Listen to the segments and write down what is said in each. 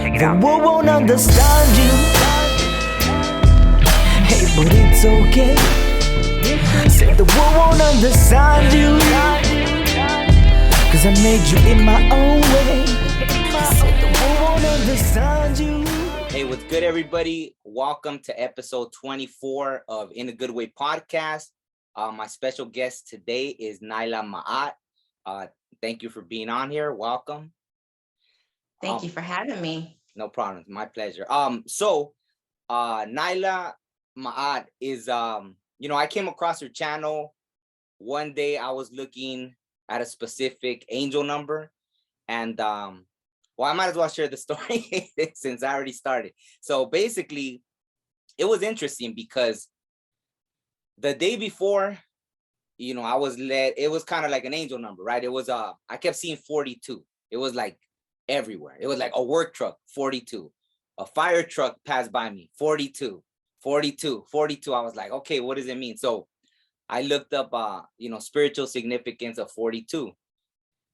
The world won't understand you. Hey, but it's okay. Said the world won't understand you, 'cause I made you in my own way. Said the world won't understand you. Hey, what's good, everybody? Welcome to episode 24 of In a Good Way podcast. My special guest today is Naila Ma'at. Thank you for being on here. Welcome. Thank you for having me. No problem. My pleasure. Naila Ma'at is, I came across her channel. One day I was looking at a specific angel number, and I might as well share the story since I already started. So basically, it was interesting because the day before, I was led, it was kind of like an angel number, right? It was, I kept seeing 42. It was like everywhere. It was like a work truck, 42. A fire truck passed by me, 42, 42, 42. I was like, okay, what does it mean? So I looked up, spiritual significance of 42.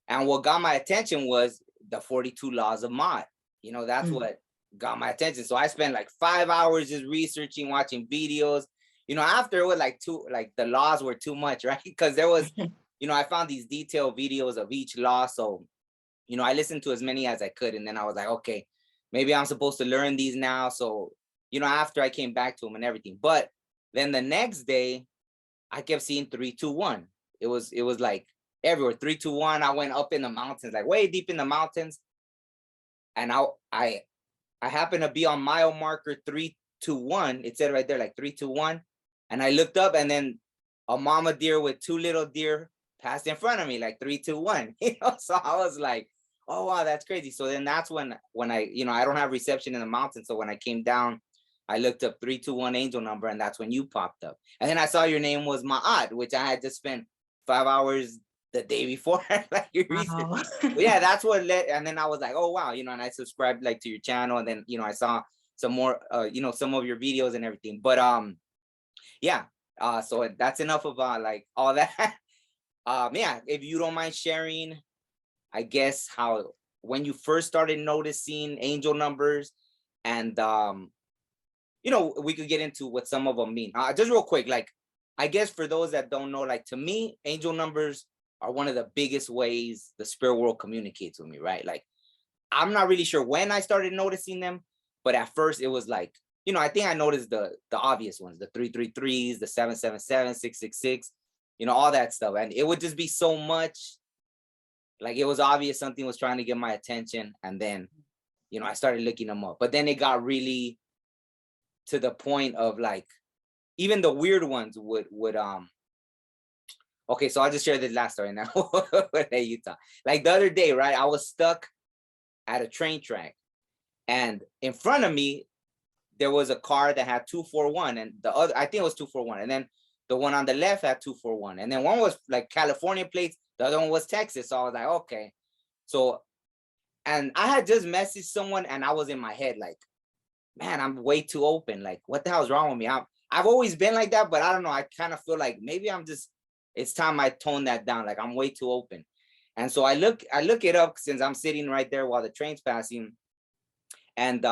And what got my attention was the 42 laws of Ma'at. That's what got my attention. So I spent like 5 hours just researching, watching videos. After it was like the laws were too much, right? Because there was, I found these detailed videos of each law. So, I listened to as many as I could. And then I was like, okay, maybe I'm supposed to learn these now. So, after I came back to them and everything. But then the next day, I kept seeing 321. It was like everywhere, 321. I went up in the mountains, like way deep in the mountains. And I happened to be on mile marker 321. It said right there, like 321. And I looked up, and then a mama deer with two little deer passed in front of me, like 321. So I was like, oh wow, that's crazy. So then that's when I, I don't have reception in the mountains. So when I came down, I looked up 321 angel number, and that's when you popped up. And then I saw your name was Ma'at, which I had just spent 5 hours the day before. Like your research. Yeah, that's what led. And then I was like, oh wow, and I subscribed like to your channel, and then I saw some more, some of your videos and everything. But yeah. So that's enough about like all that. Yeah, if you don't mind sharing, I guess how when you first started noticing angel numbers, and we could get into what some of them mean. Just real quick, like I guess for those that don't know, like to me, angel numbers are one of the biggest ways the spirit world communicates with me, right? Like I'm not really sure when I started noticing them, but at first it was like, I think I noticed the obvious ones, the 333s, the 777, 666, all that stuff. And it would just be so much, like it was obvious something was trying to get my attention. And then, I started looking them up. But then it got really to the point of like, even the weird ones would okay, so I'll just share this last story now. Hey, Utah. Like the other day, right? I was stuck at a train track, and in front of me, there was a car that had 241, and the other, I think it was 241. And then the one on the left had 241. And then one was like California plates. The other one was Texas. So I was like, okay. So, and I had just messaged someone, and I was in my head like, man, I'm way too open. Like, what the hell's wrong with me? I've always been like that, but I don't know. I kind of feel like maybe it's time I tone that down. Like I'm way too open. And so I look it up since I'm sitting right there while the train's passing. And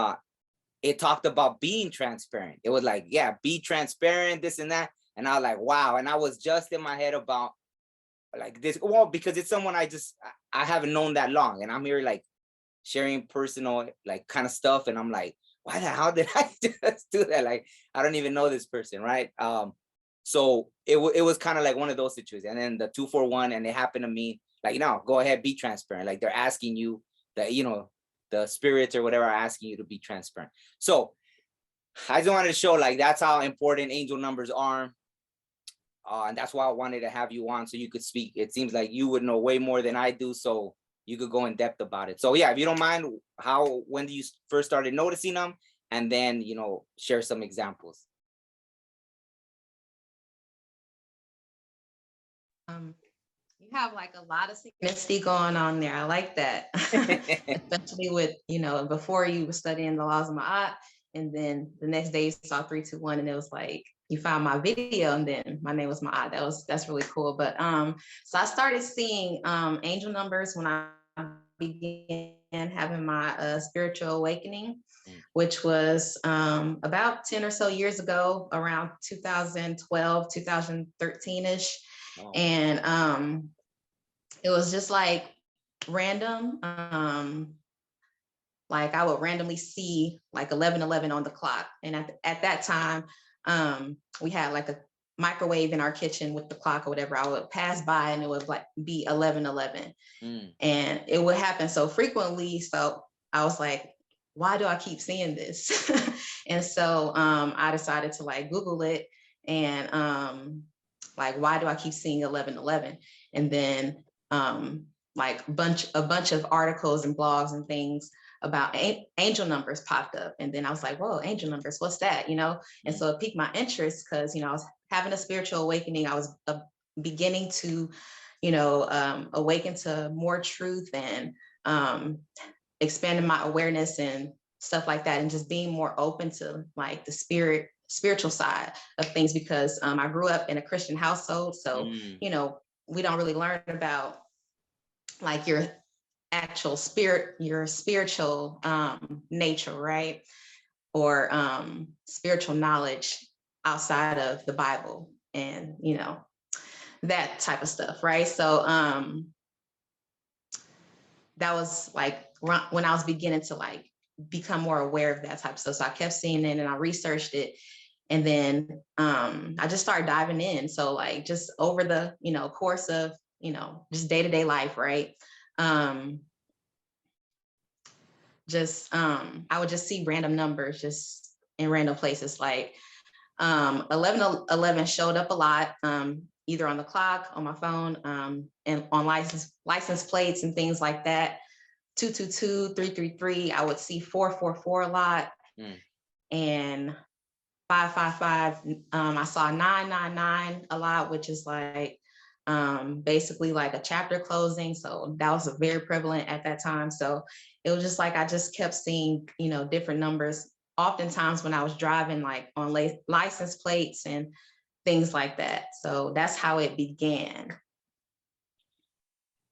it talked about being transparent. It was like, yeah, be transparent, this and that. And I was like, wow. And I was just in my head about like this, well, because it's someone I haven't known that long. And I'm here like sharing personal, like kind of stuff. And I'm like, how did I just do that? Like, I don't even know this person, right? So it was kind of like one of those situations. And then the 241, and it happened to me, like, go ahead, be transparent. Like they're asking you that, the spirits or whatever are asking you to be transparent. So I just wanted to show like that's how important angel numbers are. And that's why I wanted to have you on so you could speak. It seems like you would know way more than I do, so you could go in depth about it. So yeah, if you don't mind, when do you first started noticing them? And then, share some examples. You have like a lot of synchronicity going on there. I like that. Especially with, before you were studying the laws of Ma'at, and then the next day you saw 321, and it was like you found my video, and then my name was Ma'at. That's really cool. But so I started seeing angel numbers when I began having my spiritual awakening, Mm. which was about 10 or so years ago, around 2012, 2013-ish. Oh. And it was just like random. Like I would randomly see like 11:11 on the clock. And at that time, we had like a microwave in our kitchen with the clock or whatever. I would pass by and it would like be 11:11. Mm. And it would happen so frequently. So I was like, why do I keep seeing this? And so I decided to like Google it and like, why do I keep seeing 11:11? And then like a bunch of articles and blogs and things about angel numbers popped up. And then I was like, whoa, angel numbers, what's that? And so it piqued my interest because, I was having a spiritual awakening. I was beginning to, awaken to more truth and expanding my awareness and stuff like that. And just being more open to like the spiritual side of things because I grew up in a Christian household. So, we don't really learn about like your actual spirit, your spiritual nature, right? Or spiritual knowledge outside of the Bible and, that type of stuff, right? So that was like when I was beginning to like become more aware of that type of stuff. So I kept seeing it and I researched it. And then I just started diving in. So like just over the, course of, just day-to-day life, right? I would just see random numbers just in random places. Like 11:11 showed up a lot, either on the clock, on my phone, and on license plates and things like that. 222, 333. I would see 444 a lot. And 555. I saw 999 a lot, which is like basically like a chapter closing. So that was very prevalent at that time. So it was just like I just kept seeing, different numbers. Oftentimes when I was driving, like on license plates and things like that. So that's how it began.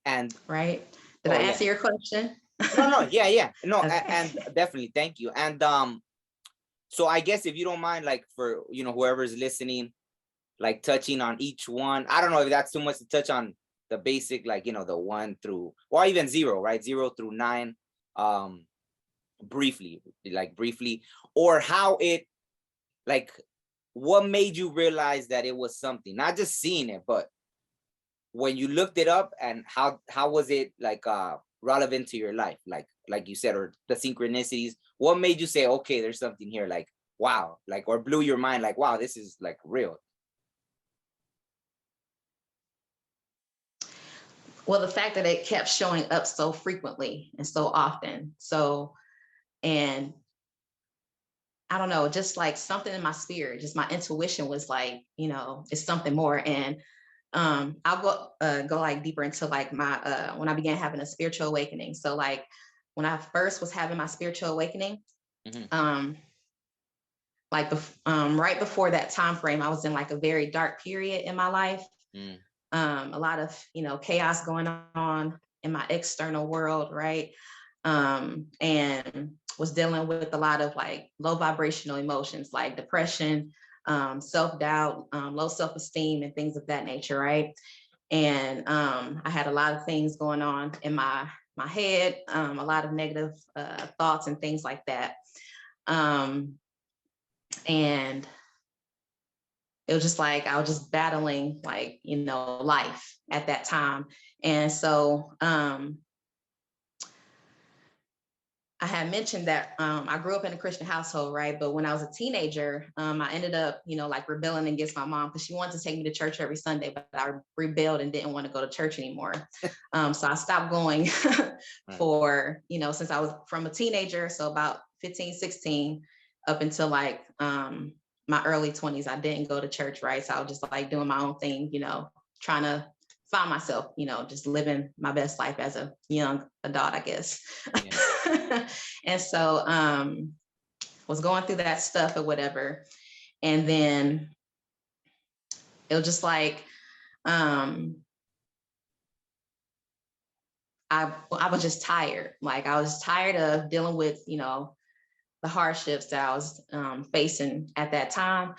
And right? Did I answer your question? No, yeah. No, Okay. and definitely thank you. And so I guess if you don't mind, like for whoever's listening, like touching on each one. I don't know if that's too much to touch on the basic, like the 1 through or even 0, right? 0 through 9, briefly, or how it, like, what made you realize that it was something, not just seeing it, but when you looked it up, and how was it like relevant to your life, like you said, or the synchronicities? What made you say, okay, there's something here, like, wow, like, or blew your mind, like, wow, this is like real? Well, the fact that it kept showing up so frequently and so often. So, and I don't know, just like something in my spirit, just my intuition was like, it's something more. And I'll go like deeper into like my when I began having a spiritual awakening. So like when I first was having my spiritual awakening, like right before that time frame, I was in like a very dark period in my life. A lot of chaos going on in my external world, right? And was dealing with a lot of like low vibrational emotions like depression, self-doubt, low self-esteem, and things of that nature, right? And I had a lot of things going on in my head, a lot of negative thoughts and things like that. And it was just like I was just battling like life at that time. And so I had mentioned that I grew up in a Christian household, right? But when I was a teenager, I ended up, like rebelling against my mom because she wanted to take me to church every Sunday, but I rebelled and didn't want to go to church anymore. So I stopped going for, since I was from a teenager, so about 15, 16, up until like my early 20s, I didn't go to church, right? So I was just like doing my own thing, trying to find myself, just living my best life as a young adult, I guess. Yeah. And so was going through that stuff or whatever. And then it was just like, I was just tired. Like I was tired of dealing with, the hardships that I was facing at that time.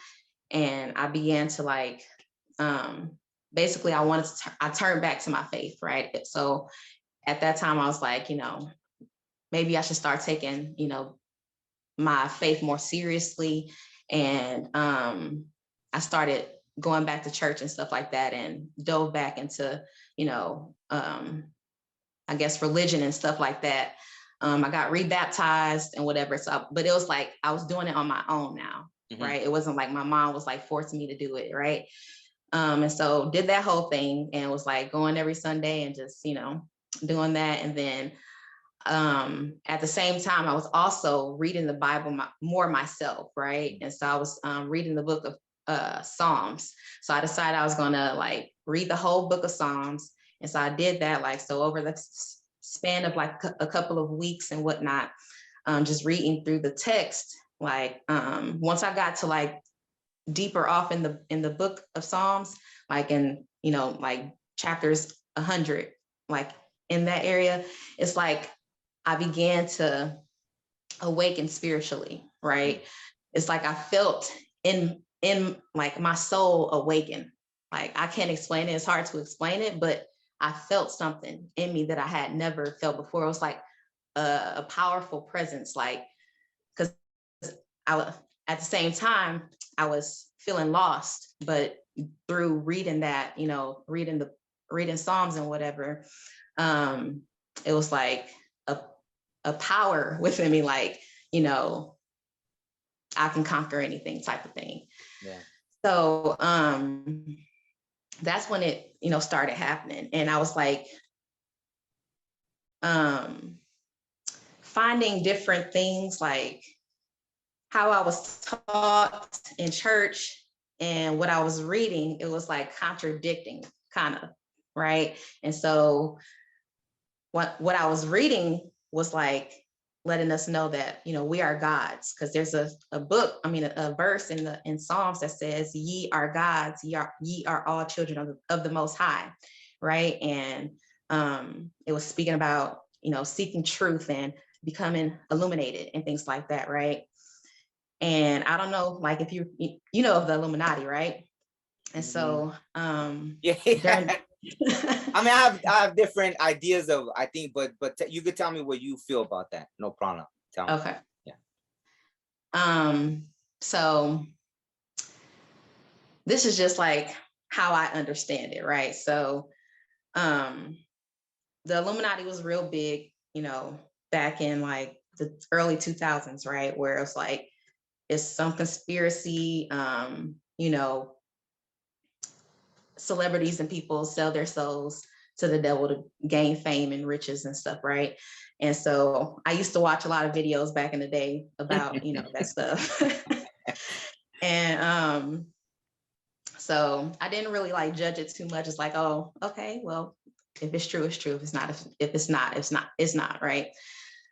And I began to like, basically I turned back to my faith, right? So at that time I was like, maybe I should start taking, my faith more seriously. And I started going back to church and stuff like that, and dove back into, I guess religion and stuff like that. I got rebaptized and whatever. So, but it was like I was doing it on my own now, right? It wasn't like my mom was like forcing me to do it, right? And so did that whole thing and was like going every Sunday and just, doing that. And then at the same time, I was also reading the Bible more myself, right? And so I was reading the book of Psalms. So I decided I was gonna like read the whole book of Psalms. And so I did that, like, so over the span of like a couple of weeks and whatnot, just reading through the text. Like once I got to like deeper off in the book of Psalms, like in, like chapters 100, like in that area, it's like I began to awaken spiritually, right? It's like I felt in like my soul awaken. Like I can't explain it. It's hard to explain it, but I felt something in me that I had never felt before. It was like a powerful presence, like, because at the same time, I was feeling lost, but through reading that, reading Psalms and whatever, it was like a power within me, like, I can conquer anything type of thing. Yeah. So that's when it, started happening. And I was like, finding different things, like how I was taught in church and what I was reading, it was like contradicting kind of, right? And so what I was reading was like letting us know that, we are gods, because there's a verse in Psalms that says, ye are gods, ye are all children of the Most High, right? And it was speaking about, seeking truth and becoming illuminated and things like that, right? And I don't know, like if you know of the Illuminati, right? And so yeah. I mean, I have different ideas of, I think, but you could tell me what you feel about that. No problem. Tell me. Okay. Yeah. So this is just like how I understand it, right? So the Illuminati was real big, back in like the early 2000s, right? Where it's like, it's some conspiracy, celebrities and people sell their souls to the devil to gain fame and riches and stuff, right? And so I used to watch a lot of videos back in the day about, that stuff. And so I didn't really like judge it too much. It's like, oh, okay, well, if it's true, it's true. If it's not, right?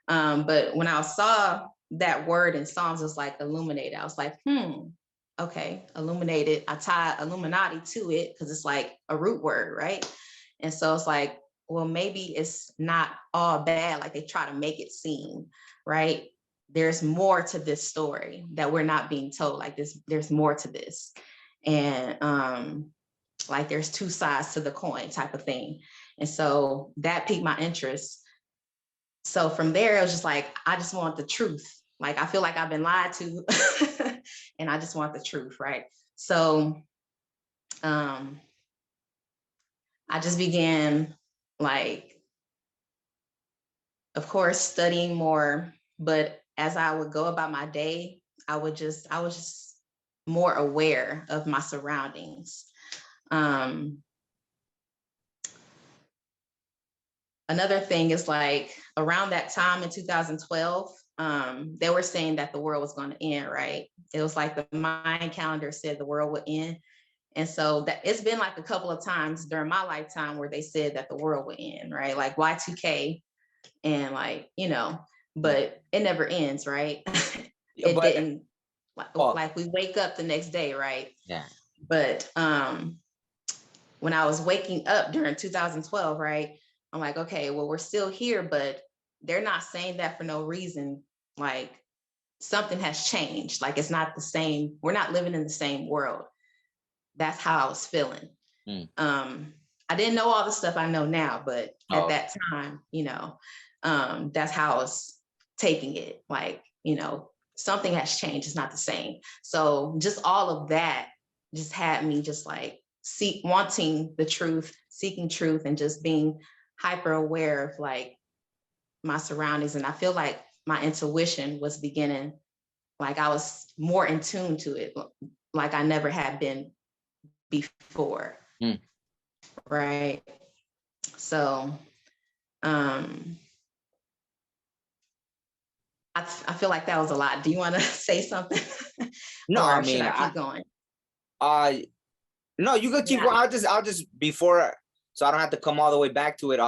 But when I saw that word in Psalms, it's like illuminated. I was like, okay, illuminated. I tie Illuminati to it because it's like a root word, right? And so it's like, well, maybe it's not all bad like they try to make it seem, right? There's more to this story that we're not being told. Like there's more to this. And like there's two sides to the coin type of thing. And so that piqued my interest. So from there, it was just like, I just want the truth. Like, I feel like I've been lied to and I just want the truth, right? So I just began, like, of course, studying more, but as I would go about my day, I was just more aware of my surroundings. Another thing is, like, around that time in 2012, they were saying that the world was going to end, right? It was like the Mayan calendar said the world would end. And so that it's been like a couple of times during my lifetime where they said that the world would end, right? Like Y2K and like, but it never ends, right? It didn't, like we wake up the next day, right? Yeah. But when I was waking up during 2012, right? I'm like, okay, well, we're still here, but they're not saying that for no reason. Like something has changed. Like it's not the same. We're not living in the same world. That's how I was feeling. Mm. I didn't know all the stuff I know now, but at Oh. that time, that's how I was taking it. Like, something has changed. It's not the same. So just all of that just had me just like wanting the truth, seeking truth, and just being hyper aware of like my surroundings. And I feel like my intuition was beginning, like I was more in tune to it, like I never had been before. Mm. Right. So I feel like that was a lot. Do you want to say something? No, Or I should mean, I keep going? No, you could keep going. I'll just before, so I don't have to come all the way back to it.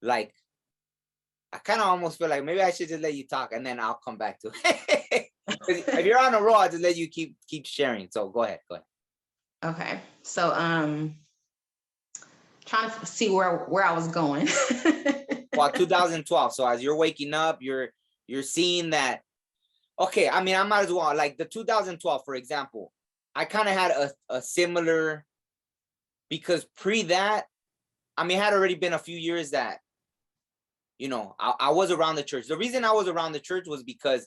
Like I kind of almost feel like maybe I should just let you talk and then I'll come back to it. If you're on a roll, I'll just let you keep sharing. So go ahead. Okay. So trying to see where I was going. Well, 2012. So as you're waking up, you're seeing that. Okay, I mean, I might as well, like the 2012, for example, I kind of had a similar, because pre that, I mean, it had already been a few years that, I was around the church. The reason I was around the church was because,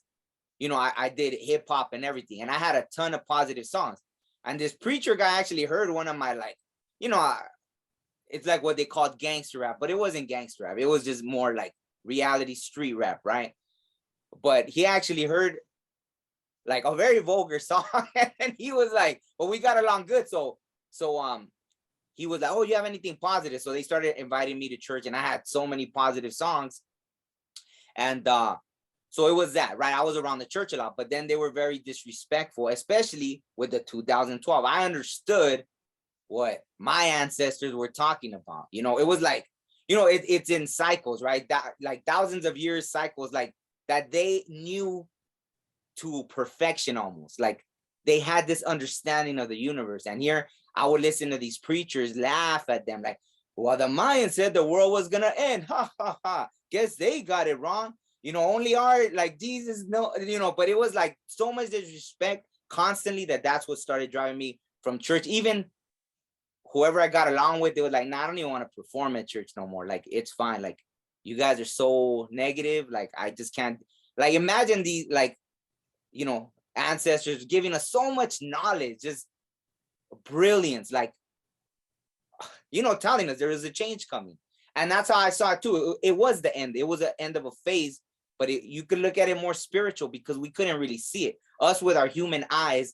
I did hip hop and everything, and I had a ton of positive songs. And this preacher guy actually heard one of my, like, it's like what they called gangster rap, but it wasn't gangster rap. It was just more like reality street rap, right? But he actually heard like a very vulgar song, and he was like, well, we got along good. So he was like, oh, you have anything positive? So they started inviting me to church, and I had so many positive songs. And so it was that, right? I was around the church a lot, but then they were very disrespectful, especially with the 2012. I understood what my ancestors were talking about. It was like, it's in cycles, right? That like thousands of years cycles, like that they knew to perfection almost. Like they had this understanding of the universe. And here I would listen to these preachers laugh at them like, well, the Mayans said the world was gonna end. Ha ha ha. Guess they got it wrong. Only our like Jesus no, but it was like so much disrespect constantly that's what started driving me from church. Even whoever I got along with, they was like, nah, I don't even want to perform at church no more. Like, it's fine. Like, you guys are so negative. Like, I just can't, like, imagine these, like, ancestors giving us so much knowledge, just brilliance, like, telling us there is a change coming. And that's how I saw it too. It was the end. It was the end of a phase, but you could look at it more spiritual because we couldn't really see it. Us with our human eyes,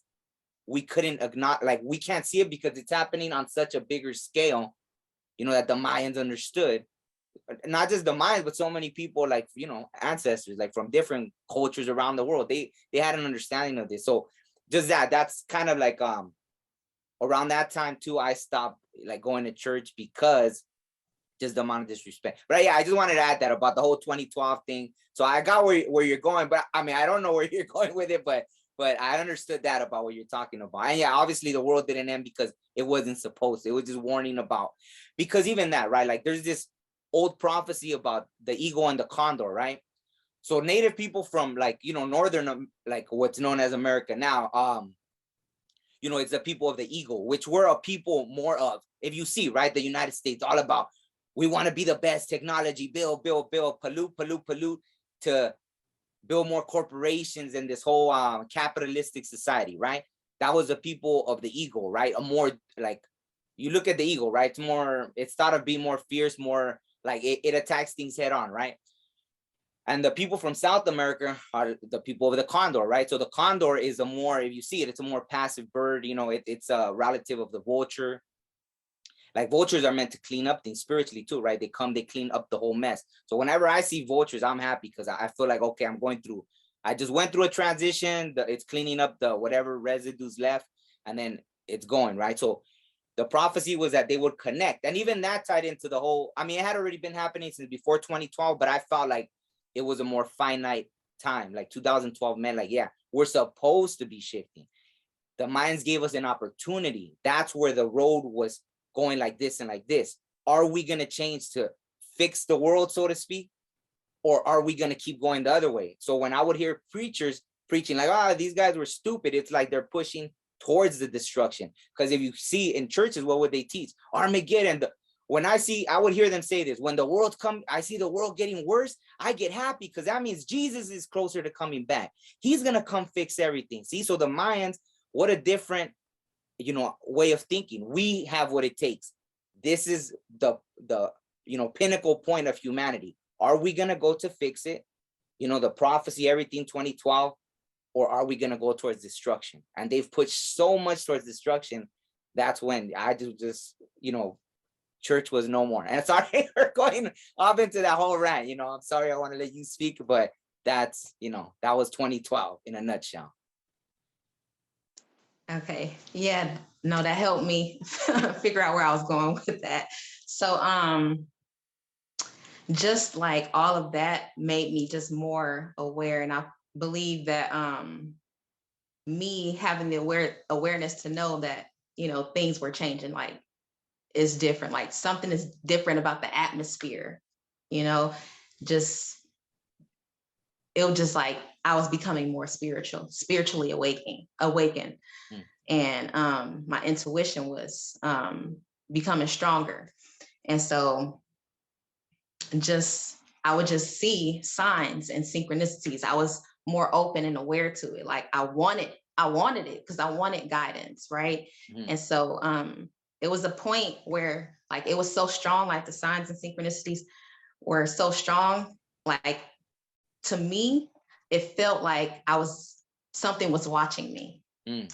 we couldn't acknowledge, like we can't see it because it's happening on such a bigger scale, that the Mayans understood. Not just the Mayans, but so many people, like, ancestors, like from different cultures around the world, they had an understanding of this. So just that's kind of like around that time too, I stopped like going to church because just the amount of disrespect. But yeah, I just wanted to add that about the whole 2012 thing. So I got where you're going, but I mean, I don't know where you're going with it, but I understood that about what you're talking about. And yeah, obviously the world didn't end because it wasn't supposed to. It was just warning about, because even that, right? Like there's this old prophecy about the eagle and the condor, right? So native people from like, northern, like what's known as America now, it's the people of the eagle, which we're a people more of, if you see, right? The United States, all about, we want to be the best, technology, build, pollute, to build more corporations and this whole capitalistic society, right? That was the people of the eagle, right? A more like, you look at the eagle, right? It's thought of being more fierce, more like it attacks things head on, right? And the people from South America are the people of the condor, right? So the condor is a more, if you see it, it's a more passive bird. It's a relative of the vulture. Like vultures are meant to clean up things spiritually too, right? They clean up the whole mess. So whenever I see vultures, I'm happy because I feel like, okay, I just went through a transition. It's cleaning up the whatever residues left, and then it's going, right? So the prophecy was that they would connect. And even that tied into the whole, I mean, it had already been happening since before 2012, but I felt like it was a more finite time. Like 2012 meant like, yeah, we're supposed to be shifting. The Mayans gave us an opportunity. That's where the road was going like this and like this. Are we going to change to fix the world, so to speak? Or are we going to keep going the other way? So when I would hear preachers preaching like, oh, these guys were stupid, it's like they're pushing towards the destruction. Because if you see in churches, what would they teach? Armageddon. When I would hear them say this, when the world comes, I see the world getting worse, I get happy because that means Jesus is closer to coming back. He's going to come fix everything. See, so the Mayans, what a different, way of thinking. We have what it takes. This is the pinnacle point of humanity. Are we going to go to fix it? The prophecy, everything 2012, or are we going to go towards destruction? And they've pushed so much towards destruction. That's when I just church was no more. And sorry for going off into that whole rant. I'm sorry, I want to let you speak, but that's, that was 2012 in a nutshell. Okay. Yeah, no, that helped me figure out where I was going with that. So, just like all of that made me just more aware. And I believe that, me having the awareness to know that, things were changing, like, is different, like something is different about the atmosphere, just it was just like I was becoming more spiritually awakened. And my intuition was becoming stronger. And so I would just see signs and synchronicities. I was more open and aware to it. Like I wanted it because I wanted guidance, right? And so it was a point where like it was so strong, like the signs and synchronicities were so strong. Like to me, it felt like something was watching me.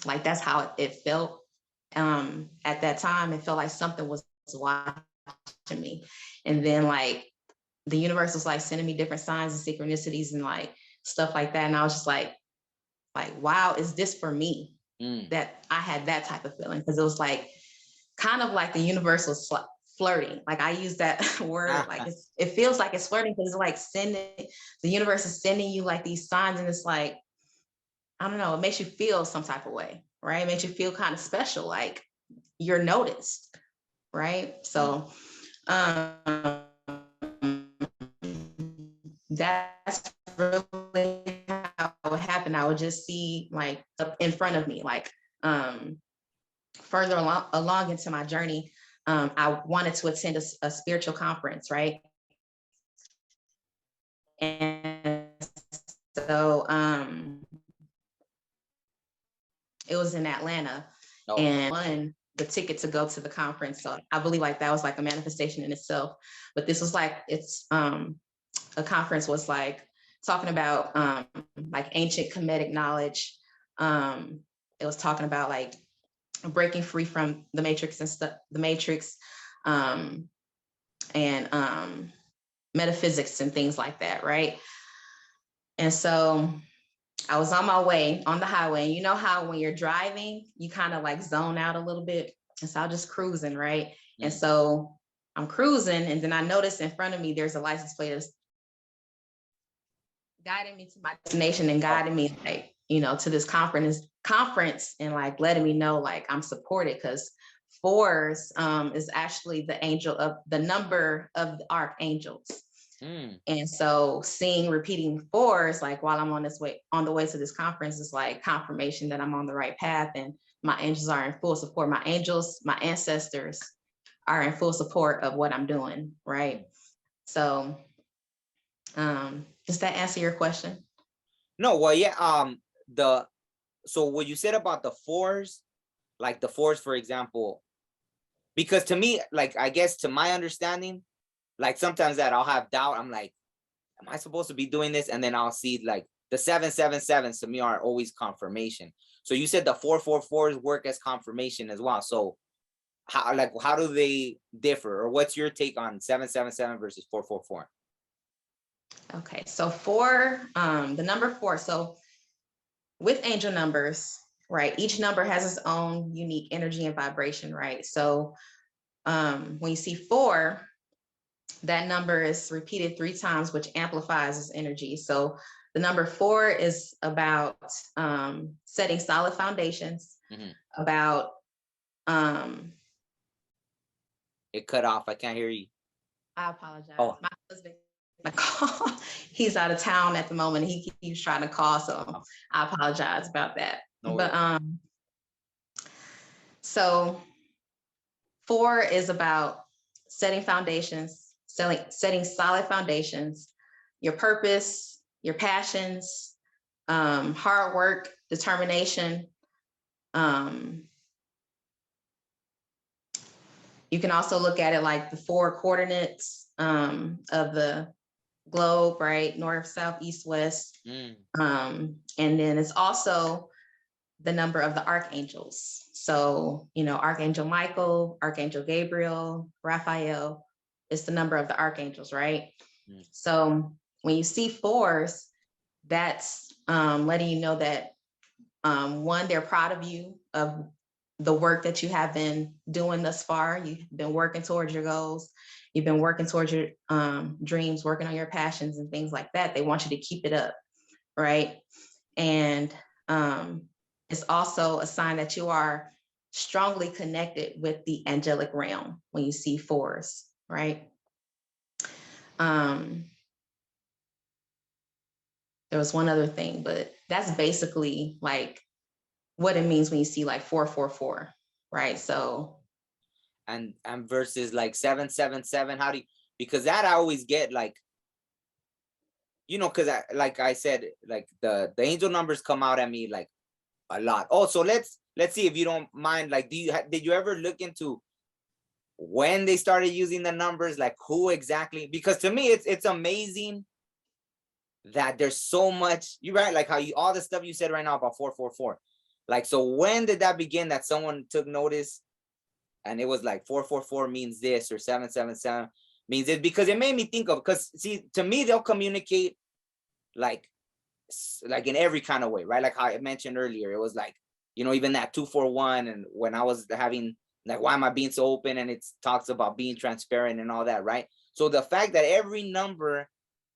Like that's how it felt. At that time, it felt like something was watching me. And then like the universe was like sending me different signs and synchronicities and like stuff like that. And I was just like, wow, is this for me? That I had that type of feeling, because it was like kind of like the universe was flirting. Like I use that word, like it feels like it's flirting because it's like the universe is sending you like these signs, and it's like, I don't know, it makes you feel some type of way, right? It makes you feel kind of special, like you're noticed, right? So that's really how it happened. I would just see like in front of me, like further along into my journey, I wanted to attend a spiritual conference, right? And so it was in Atlanta, and won the ticket to go to the conference. So I believe like that was like a manifestation in itself. But this was like, a conference was like talking about like ancient Kemetic knowledge. It was talking about like breaking free from the matrix and stuff, and metaphysics and things like that, right? And so I was on my way on the highway, and you know how when you're driving, you kind of like zone out a little bit. And so I was just cruising, right? And so I'm cruising, and then I noticed in front of me, there's a license plate that's guiding me to my destination and guiding me like, to this conference and like letting me know like I'm supported, because 4s is actually the number of the archangels. And so seeing repeating 4s, like while I'm on the way to this conference, is like confirmation that I'm on the right path, and my angels are in full support. My angels, my ancestors are in full support of what I'm doing, right? So does that answer your question? No, well, yeah. So what you said about the 4s, like the 4s, for example, because to me, like, I guess to my understanding, like sometimes that I'll have doubt. I'm like, am I supposed to be doing this? And then I'll see like the 777s to me are always confirmation. So you said the 444s work as confirmation as well. So how do they differ, or what's your take on 777 versus 444? Okay, so the number 4. So with angel numbers, right, each number has its own unique energy and vibration, right? So when you see 4, that number is repeated 3 times, which amplifies its energy. So the number 4 is about setting solid foundations, about it cut off. I can't hear you. I apologize. Oh, My husband, he's out of town at the moment. He keeps trying to call, so I apologize about that. no But worries. so 4 is about setting foundations, setting solid foundations, your purpose, your passions, hard work, determination. You can also look at it like the 4 coordinates of the globe, right? North, south, east, west. And then it's also the number of the archangels. So, Archangel Michael, Archangel Gabriel, Raphael, it's the number of the archangels, right? So when you see 4s, that's letting you know that one, they're proud of you, of the work that you have been doing thus far. You've been working towards your goals. You've been working towards your dreams, working on your passions and things like that. They want you to keep it up, right? And it's also a sign that you are strongly connected with the angelic realm when you see 4s, right? There was one other thing, but that's basically like what it means when you see like 444, right? So and versus like 777, how do you, because that I always get like, because like I said, like the angel numbers come out at me like a lot. Oh, so let's see, if you don't mind, like, did you ever look into when they started using the numbers, like who exactly? Because to me it's amazing that there's so much, you're right, like how you, all the stuff you said right now about 444, like, so when did that begin that someone took notice and it was like 444 means this, or 777 means it? Because it made me think of, because see, to me they'll communicate like in every kind of way, right? Like how I mentioned earlier, it was like, even that 241, and when I was having like, why am I being so open, and it talks about being transparent and all that, right? So the fact that every number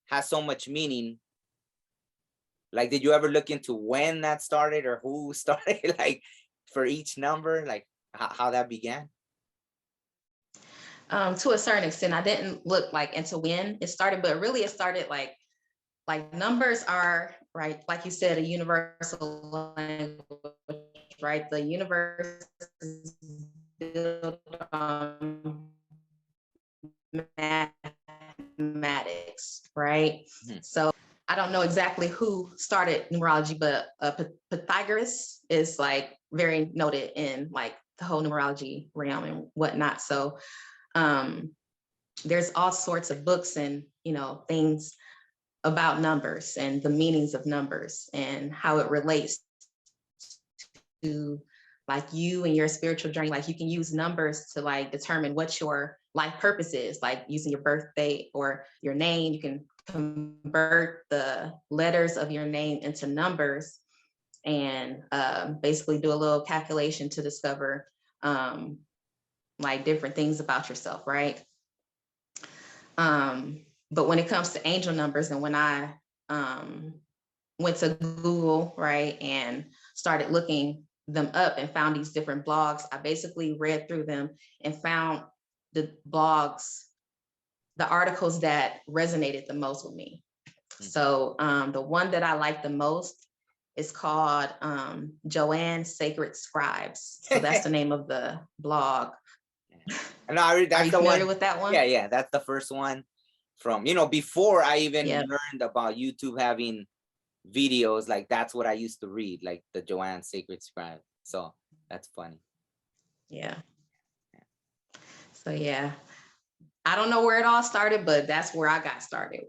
has so much meaning, like, did you ever look into when that started or who started, like, for each number, like how that began? To a certain extent, I didn't look like into when it started, but really it started like numbers are, right, like you said, a universal language, right? The universe is built on mathematics, right? So I don't know exactly who started numerology, but Pythagoras is like very noted in like the whole numerology realm and whatnot. So there's all sorts of books and things about numbers and the meanings of numbers and how it relates to like you and your spiritual journey. Like you can use numbers to like determine what your life purpose is, like using your birth date or your name. You can convert the letters of your name into numbers and basically do a little calculation to discover like different things about yourself, right? But when it comes to angel numbers, and when I went to Google, right, and started looking them up and found these different blogs, I basically read through them and found the blogs, the articles that resonated the most with me. So the one that I like the most is called Joanne Sacred Scribes. So that's the name of the blog. No, that's Are you the familiar one with that one? Yeah, that's the first one from, before I even Yep. learned about YouTube having videos, like that's what I used to read, like the Joanne Sacred Scribe. So that's funny. Yeah. So yeah, I don't know where it all started, but that's where I got started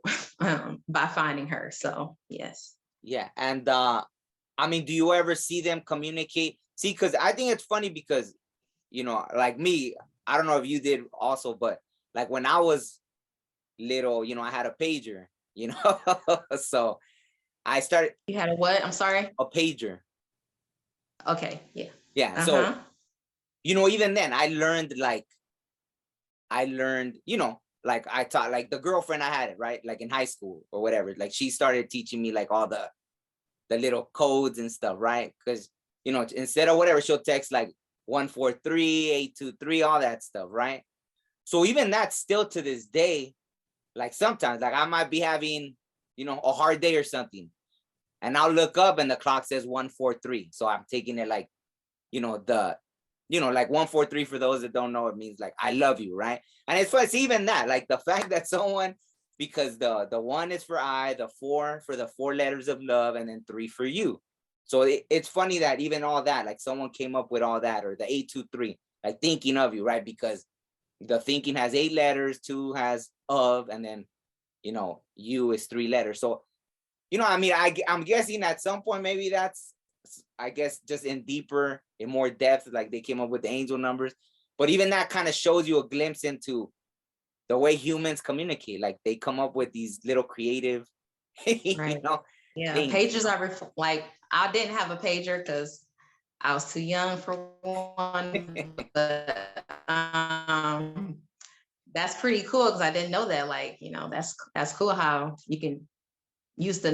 by finding her. So yes. Yeah. And I mean, do you ever see them communicate? See, because I think it's funny because, like me, I don't know if you did also, but like when I was little, I had a pager, so I started. You had a what? I'm sorry. A pager. Okay. Yeah. Yeah. So, even then I learned, like I taught, like the girlfriend I had, it right, like in high school or whatever, like she started teaching me like all the little codes and stuff, right? Because instead of whatever, she'll text like 143 823, all that stuff, right? So even that still to this day, like sometimes, like I might be having, you know, a hard day or something, and I'll look up and the clock says 143. So I'm taking it like, you know, like 143, for those that don't know, it means like I love you, right? And it's even that, like the fact that someone, because the one is for I, the 4 for the 4 letters of love, and then 3 for you. So it's funny that even all that, like someone came up with all that, or the 823, like thinking of you, right? Because the thinking has 8 letters, 2 has of, and then, you know, you is 3 letters. So, you know, I mean, I'm guessing at some point, maybe that's, I guess, just in more depth, like they came up with the angel numbers. But even that kind of shows you a glimpse into the way humans communicate. Like they come up with these little creative, you Right. know, Yeah, things. pagers are like, I didn't have a pager because I was too young for one, but that's pretty cool because I didn't know that. Like, you know, that's cool how you can use the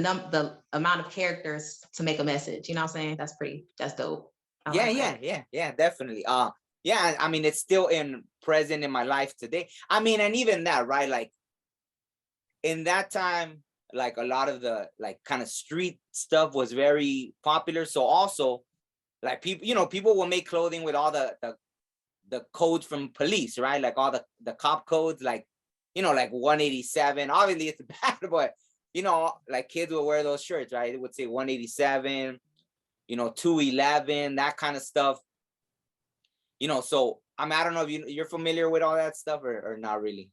amount of characters to make a message. You know what I'm saying? That's dope. I like that. Yeah, definitely. Yeah, I mean, it's still present in my life today. I mean, and even that, right? Like in that time, like a lot of the like kind of street stuff was very popular. So also, like people, you know, people will make clothing with all the codes from police, right? Like all the cop codes, like, you know, like 187. Obviously, it's bad, but you know, like kids will wear those shirts, right? It would say 187, you know, 211, that kind of stuff. You know, so I mean, I don't know if you're familiar with all that stuff or not really.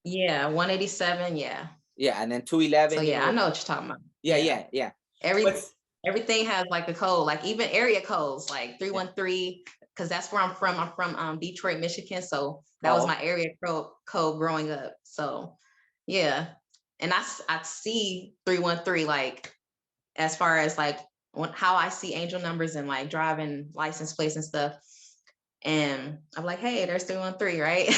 Yeah, 187. Yeah. Yeah, and then 211. So You yeah, know, I know what you're talking about. yeah. Every But everything has like a code, like even area codes, like 313, because that's where I'm from. I'm from Detroit, Michigan. So that was my area code growing up. So yeah. And I see 313 like as far as like how I see angel numbers and like driving license plates and stuff. And I'm like, hey, there's 313, right?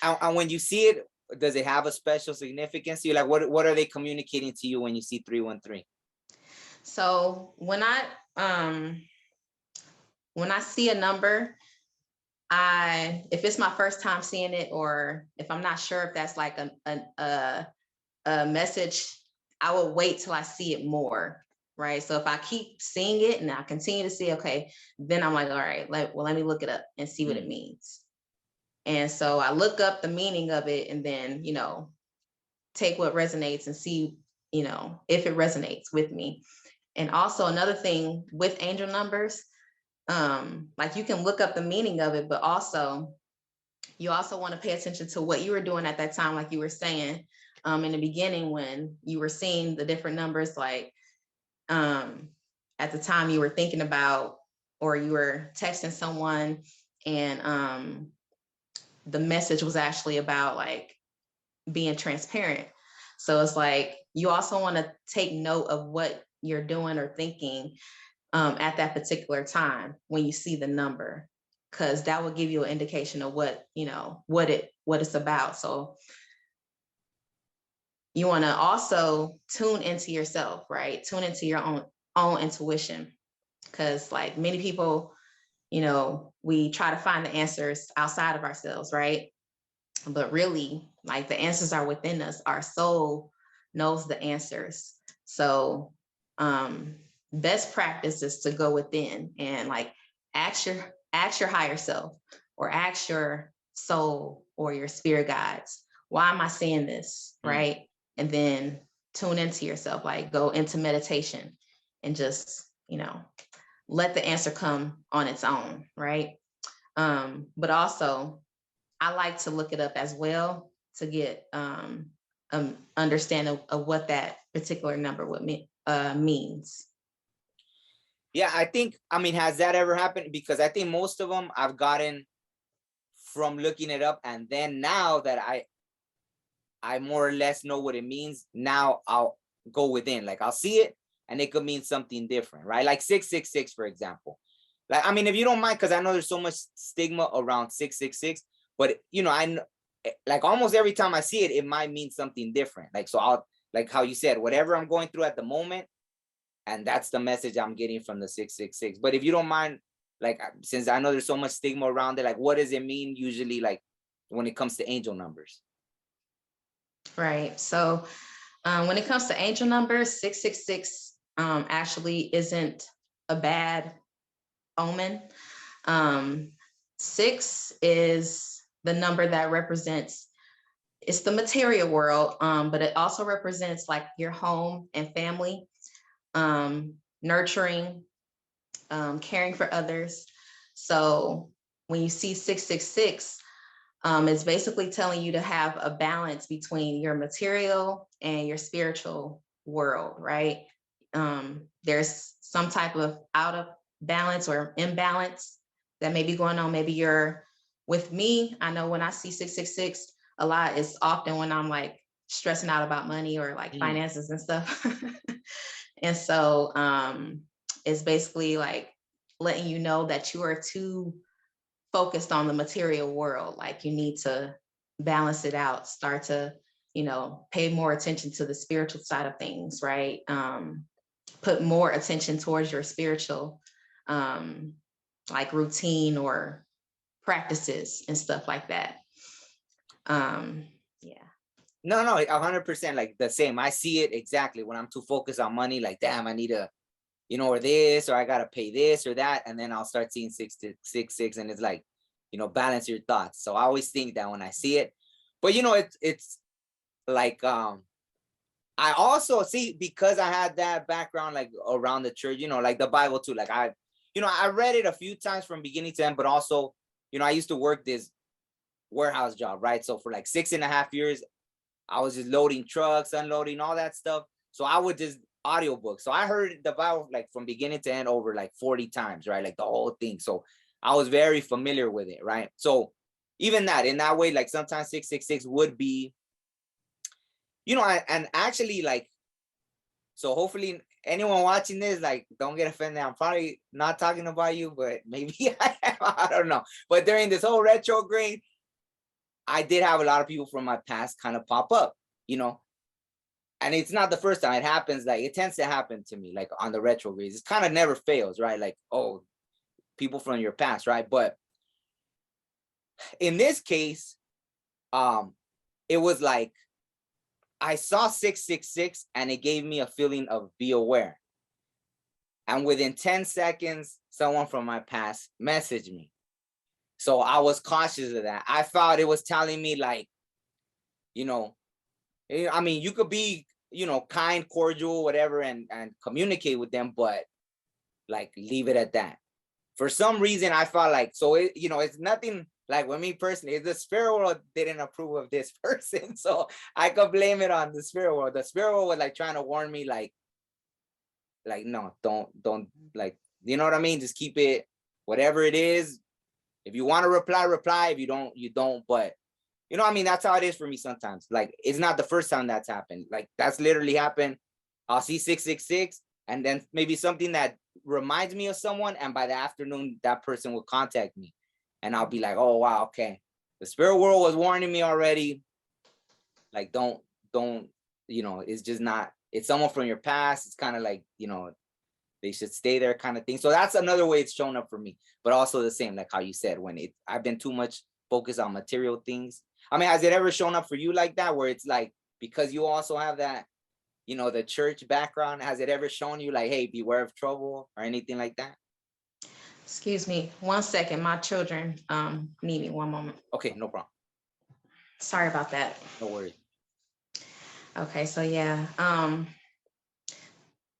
and when you see it, does it have a special significance? You like what are they communicating to you when you see 313? So when I see a number, if it's my first time seeing it, or if I'm not sure if that's like a message, I will wait till I see it more, right? So if I keep seeing it and I continue to see, okay, then I'm like, all right, let me look it up and see what it means. And so I look up the meaning of it and then, you know, take what resonates and see, you know, if it resonates with me. And also another thing with angel numbers, like you can look up the meaning of it, but also you also want to pay attention to what you were doing at that time, like you were saying in the beginning when you were seeing the different numbers, like at the time you were thinking about, or you were texting someone and the message was actually about like being transparent. So it's like you also want to take note of what you're doing or thinking at that particular time when you see the number, because that will give you an indication of what, you know, what it's about. So you want to also tune into yourself, right? Tune into your own intuition, because like many people, you know, we try to find the answers outside of ourselves, right? But really, like the answers are within us. Our soul knows the answers. So best practice is to go within and like ask your higher self, or ask your soul or your spirit guides, why am I seeing this, right? And then tune into yourself, like go into meditation and just, you know, let the answer come on its own, right? But also I like to look it up as well to get understanding of what that particular number would means. Yeah, I mean, has that ever happened? Because I think most of them I've gotten from looking it up, and then now that I more or less know what it means, now I'll go within. Like I'll see it and it could mean something different, right? Like 666, for example. Like, I mean, if you don't mind, because I know there's so much stigma around 666, but you know, like almost every time I see it, it might mean something different. Like, so I'll, like how you said, whatever I'm going through at the moment, and that's the message I'm getting from the 666. But if you don't mind, like, since I know there's so much stigma around it, like, what does it mean usually, like, when it comes to angel numbers? Right. So when it comes to angel numbers, 666 actually isn't a bad omen. 6 is the number that represents, it's the material world, but it also represents like your home and family, nurturing, caring for others. So when you see 666, it's basically telling you to have a balance between your material and your spiritual world, right? There's some type of out of balance or imbalance that may be going on. Maybe you're, with me, I know when I see 666 a lot, it's often when I'm like stressing out about money or like finances and stuff. And so it's basically like letting you know that you are too focused on the material world. Like you need to balance it out, start to, pay more attention to the spiritual side of things, right? Put more attention towards your spiritual, like routine or practices and stuff like that. Yeah. No, 100%, like the same. I see it exactly when I'm too focused on money, like, damn, I need to, or this, or I got to pay this or that. And then I'll start seeing 666, and it's like, balance your thoughts. So I always think that when I see it, but it's like, I also see, because I had that background, like around the church, like the Bible too. Like I read it a few times from beginning to end, but also, I used to work this warehouse job, right? So for like 6.5 years, I was just loading trucks, unloading, all that stuff. So I would just audiobook. So I heard the Bible like from beginning to end over like 40 times, right? Like the whole thing. So I was very familiar with it, right? So even that, in that way, like sometimes 666 would be, and actually, like, so hopefully anyone watching this, like, don't get offended. I'm probably not talking about you, but maybe I am. I don't know. But during this whole retrograde, I did have a lot of people from my past kind of pop up, and it's not the first time it happens. Like, it tends to happen to me, like on the retrogrades. It kind of never fails, right? Like, oh, people from your past, right? But in this case, it was like, I saw 666 and it gave me a feeling of be aware. And within 10 seconds, someone from my past messaged me. So I was cautious of that. I thought it was telling me, like, I mean, you could be, kind, cordial, whatever, and communicate with them, but like, leave it at that. For some reason, I felt like, so it, it's nothing like with me personally. The spirit world didn't approve of this person, so I could blame it on the spirit world. The spirit world was like trying to warn me, like no, don't, like, you know what I mean? Just keep it, whatever it is. If you want to reply. If you don't, you don't. But I mean, that's how it is for me sometimes. Like, it's not the first time that's happened. Like, that's literally happened. I'll see 666, and then maybe something that reminds me of someone, and by the afternoon, that person will contact me, and I'll be like, oh wow, okay, the spirit world was warning me already. Like, don't, it's just not, it's someone from your past. It's kind of like, they should stay there, kind of thing. So that's another way it's shown up for me. But also the same, like how you said, when I've been too much focused on material things. I mean, has it ever shown up for you like that, where it's like, because you also have that, the church background, has it ever shown you like, hey, beware of trouble or anything like that? Excuse me, 1 second. My children need me. 1 moment. Okay, no problem. Sorry about that. No worries. Okay, so yeah,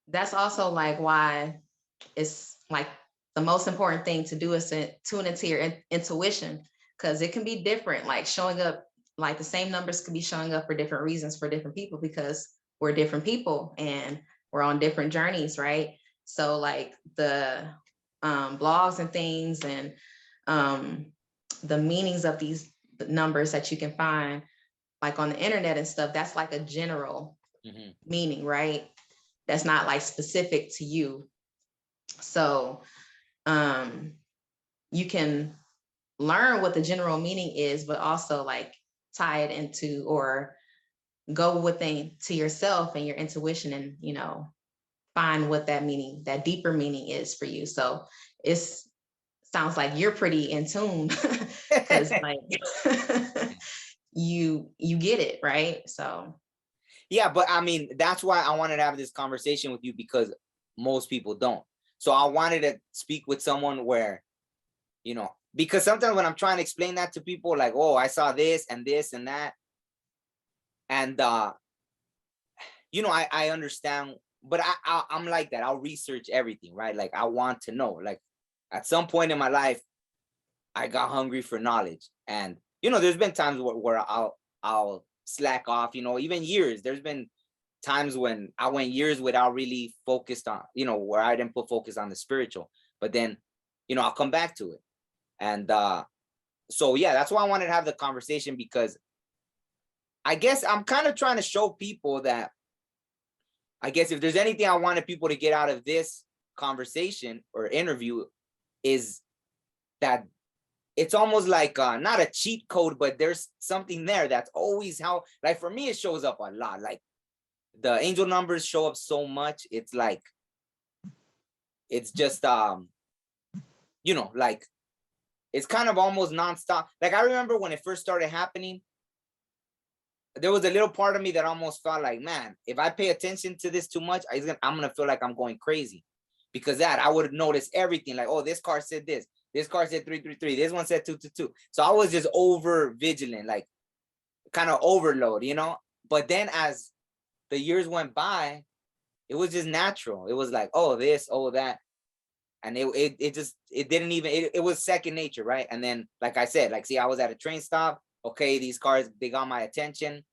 that's also like why it's like the most important thing to do is to tune into your intuition, because it can be different, like showing up, like the same numbers can be showing up for different reasons for different people, because we're different people and we're on different journeys, right? So like the blogs and things and the meanings of these numbers that you can find like on the internet and stuff, that's like a general meaning, right? That's not like specific to you. So you can learn what the general meaning is, but also like tie it into or go within to yourself and your intuition and, find what that meaning, that deeper meaning is for you. So it's sounds like you're pretty in tune because like you get it, right? So yeah, but I mean, that's why I wanted to have this conversation with you, because most people don't. So I wanted to speak with someone where, you know, because sometimes when I'm trying to explain that to people, like, oh, I saw this and this and that, and you know, I understand, but I'm like that. I'll research everything, right? Like, I want to know. Like, at some point in my life, I got hungry for knowledge, and you know, there's been times where I'll slack off. You know, even years. There's been times when I went years without really focused on, you know, where I didn't put focus on the spiritual. But then, you know, I'll come back to it, and so yeah, that's why I wanted to have the conversation, because I guess I'm kind of trying to show people that, I guess if there's anything I wanted people to get out of this conversation or interview, is that it's almost like not a cheat code, but there's something there that's always how, like for me, it shows up a lot. Like the angel numbers show up so much. It's like, it's just, you know, like it's kind of almost nonstop. Like I remember when it first started happening, there was a little part of me that almost felt like, man, if I pay attention to this too much, I'm gonna feel like I'm going crazy, because that I would notice everything. Like, oh, this card said this card said 333, this one said 222. So I was just over vigilant, like kind of overload, you know. But then as the years went by, it was just natural. It was like, oh, this, oh, that, and it didn't even, it was second nature, right? And then, like I said, like, see, I was at a train stop. Okay, these cars, they got my attention.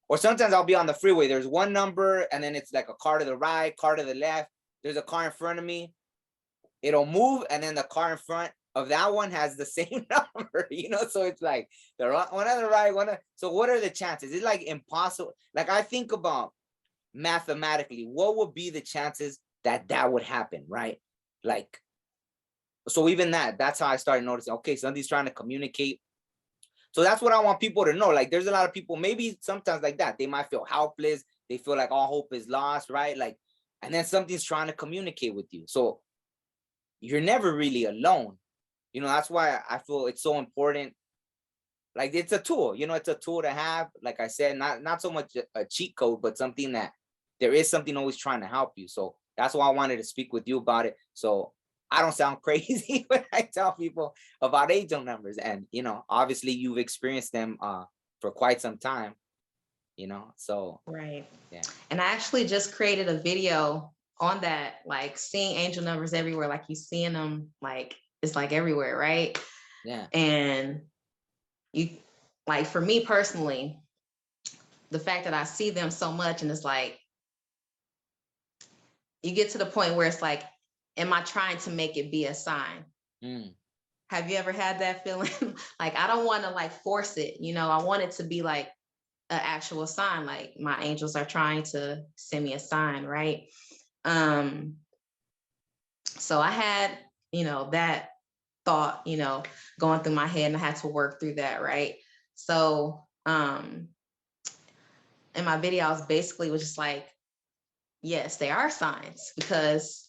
Or sometimes I'll be on the freeway. There's one number, and then it's like a car to the right, car to the left. There's a car in front of me. It'll move, and then the car in front of that one has the same number, you know? So it's like the one on the right, so what are the chances? It's like impossible. Like I think about mathematically, what would be the chances that that would happen, right? Like, so even that's how I started noticing, okay, somebody's trying to communicate. So that's what I want people to know. Like, there's a lot of people, maybe sometimes like that, they might feel helpless. They feel like all hope is lost, right? Like, and then something's trying to communicate with you. So you're never really alone. You know, that's why I feel it's so important. Like, it's a tool, you know, it's a tool to have, like I said, not so much a cheat code, but something that there is something always trying to help you. So that's why I wanted to speak with you about it. So I don't sound crazy when I tell people about angel numbers. And, you know, obviously you've experienced them for quite some time, you know, so. right. Yeah. And I actually just created a video on that, like seeing angel numbers everywhere, like you seeing them, like it's like everywhere, right? Yeah. And you, like for me personally, the fact that I see them so much, and it's like, you get to the point where it's like, am I trying to make it be a sign? Mm. Have you ever had that feeling? Like, I don't want to like force it, you know, I want it to be like an actual sign, like my angels are trying to send me a sign, right? So I had, you know, that thought, you know, going through my head, and I had to work through that, right? So in my video, I was basically was just like, yes, they are signs, because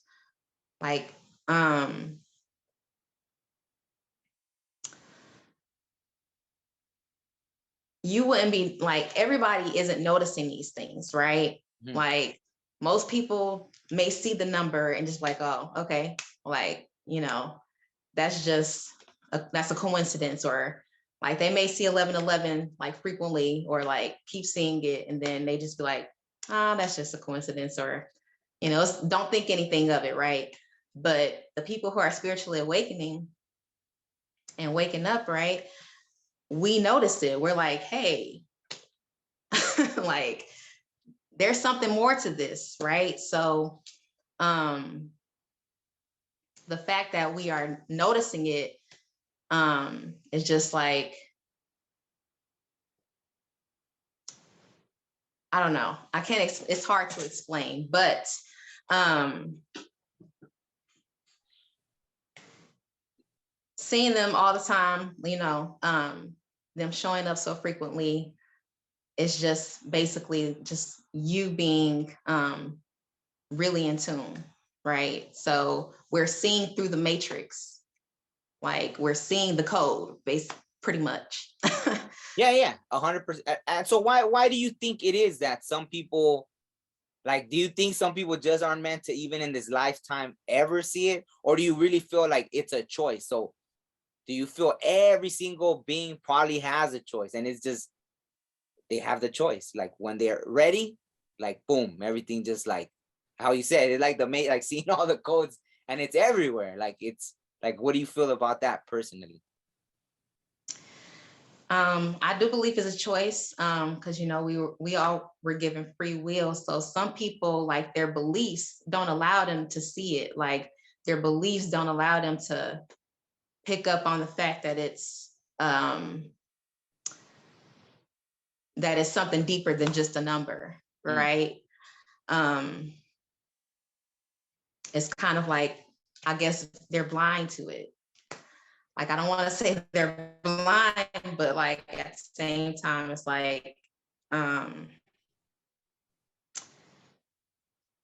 like you wouldn't be like, everybody isn't noticing these things, right? Mm-hmm. Like most people may see the number and just like, oh, okay, like, you know, that's just that's a coincidence, or like they may see 1111 like frequently, or like keep seeing it, and then they just be like, oh, that's just a coincidence, or, you know, don't think anything of it, right? But the people who are spiritually awakening and waking up, right, we notice it. We're like, hey, like there's something more to this, right? So the fact that we are noticing it is just like, I don't know, I can't, it's hard to explain, but seeing them all the time, you know, them showing up so frequently, it's just basically just you being really in tune, right? So we're seeing through the matrix, like we're seeing the code, pretty much. Yeah, 100%. And so why do you think it is that some people, like, do you think some people just aren't meant to even in this lifetime ever see it? Or do you really feel like it's a choice? So do you feel every single being probably has a choice, and it's just they have the choice? Like when they're ready, like boom, everything just like how you said it, like the mate, like seeing all the codes and it's everywhere. Like it's like, what do you feel about that personally? I do believe it's a choice, because we all were given free will. So some people, like, their beliefs don't allow them to see it. Like their beliefs don't allow them to pick up on the fact that it's something deeper than just a number, right? It's kind of like, I guess they're blind to it. Like, I don't want to say they're blind, but like at the same time, it's like, I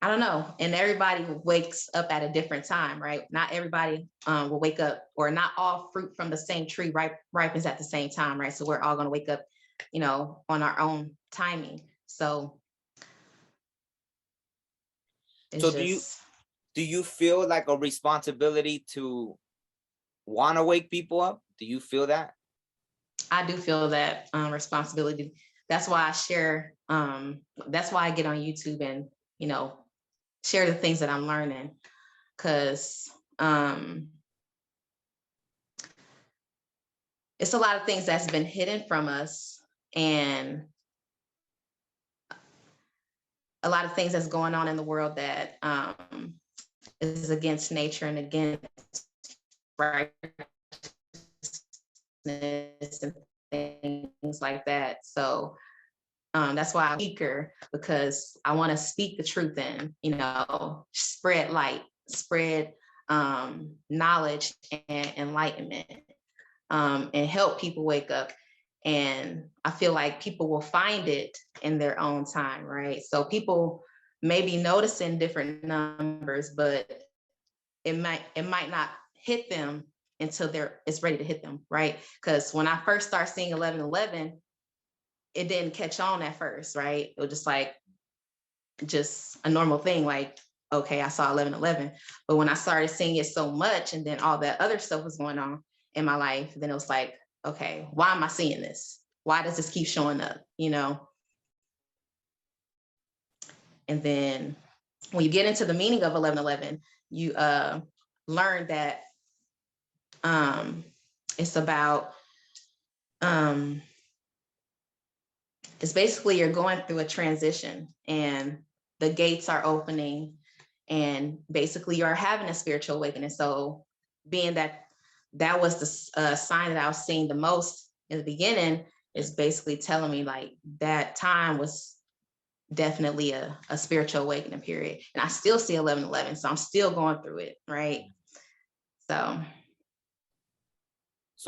don't know. And everybody wakes up at a different time, right? Not everybody will wake up, or not all fruit from the same tree ripens at the same time, right? So we're all going to wake up, on our own timing. So it's So just, do you feel like a responsibility to want to wake people up? Do you feel that? I do feel that responsibility. That's why I share. That's why I get on YouTube and share the things that I'm learning, because it's a lot of things that's been hidden from us, and a lot of things that's going on in the world that is against nature and against righteousness and things like that. So that's why I'm eager, because I want to speak the truth and spread light, spread knowledge and enlightenment, and help people wake up. And I feel like people will find it in their own time, right? So people may be noticing different numbers, but it might not hit them until it's ready to hit them, right? Because when I first started seeing 1111, it didn't catch on at first, right? It was just a normal thing, like, okay, I saw 1111. But when I started seeing it so much, and then all that other stuff was going on in my life, then it was like, okay, why am I seeing this? Why does this keep showing up? And then when you get into the meaning of 1111, you learn that it's about, it's basically you're going through a transition, and the gates are opening, and basically you're having a spiritual awakening. So being that was the sign that I was seeing the most in the beginning, is basically telling me like that time was definitely a spiritual awakening period. And I still see 1111, so I'm still going through it, right? So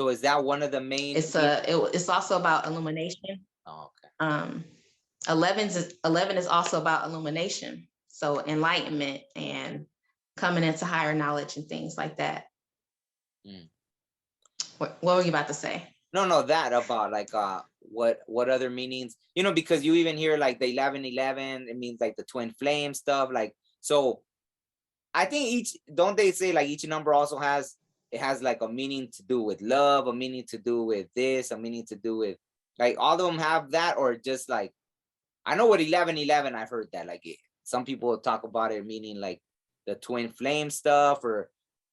is that one of the main? It's also about illumination. Oh, okay. 11 is also about illumination, so enlightenment and coming into higher knowledge and things like that. What were you about to say? No, that about like what other meanings, because you even hear like the 1111, it means like the twin flame stuff. Like, so I think don't they say like each number also has like a meaning to do with love, a meaning to do with this, a meaning to do with, like, all of them have that? Or just like, I know what 1111, I've heard that like some people talk about it meaning like the twin flame stuff,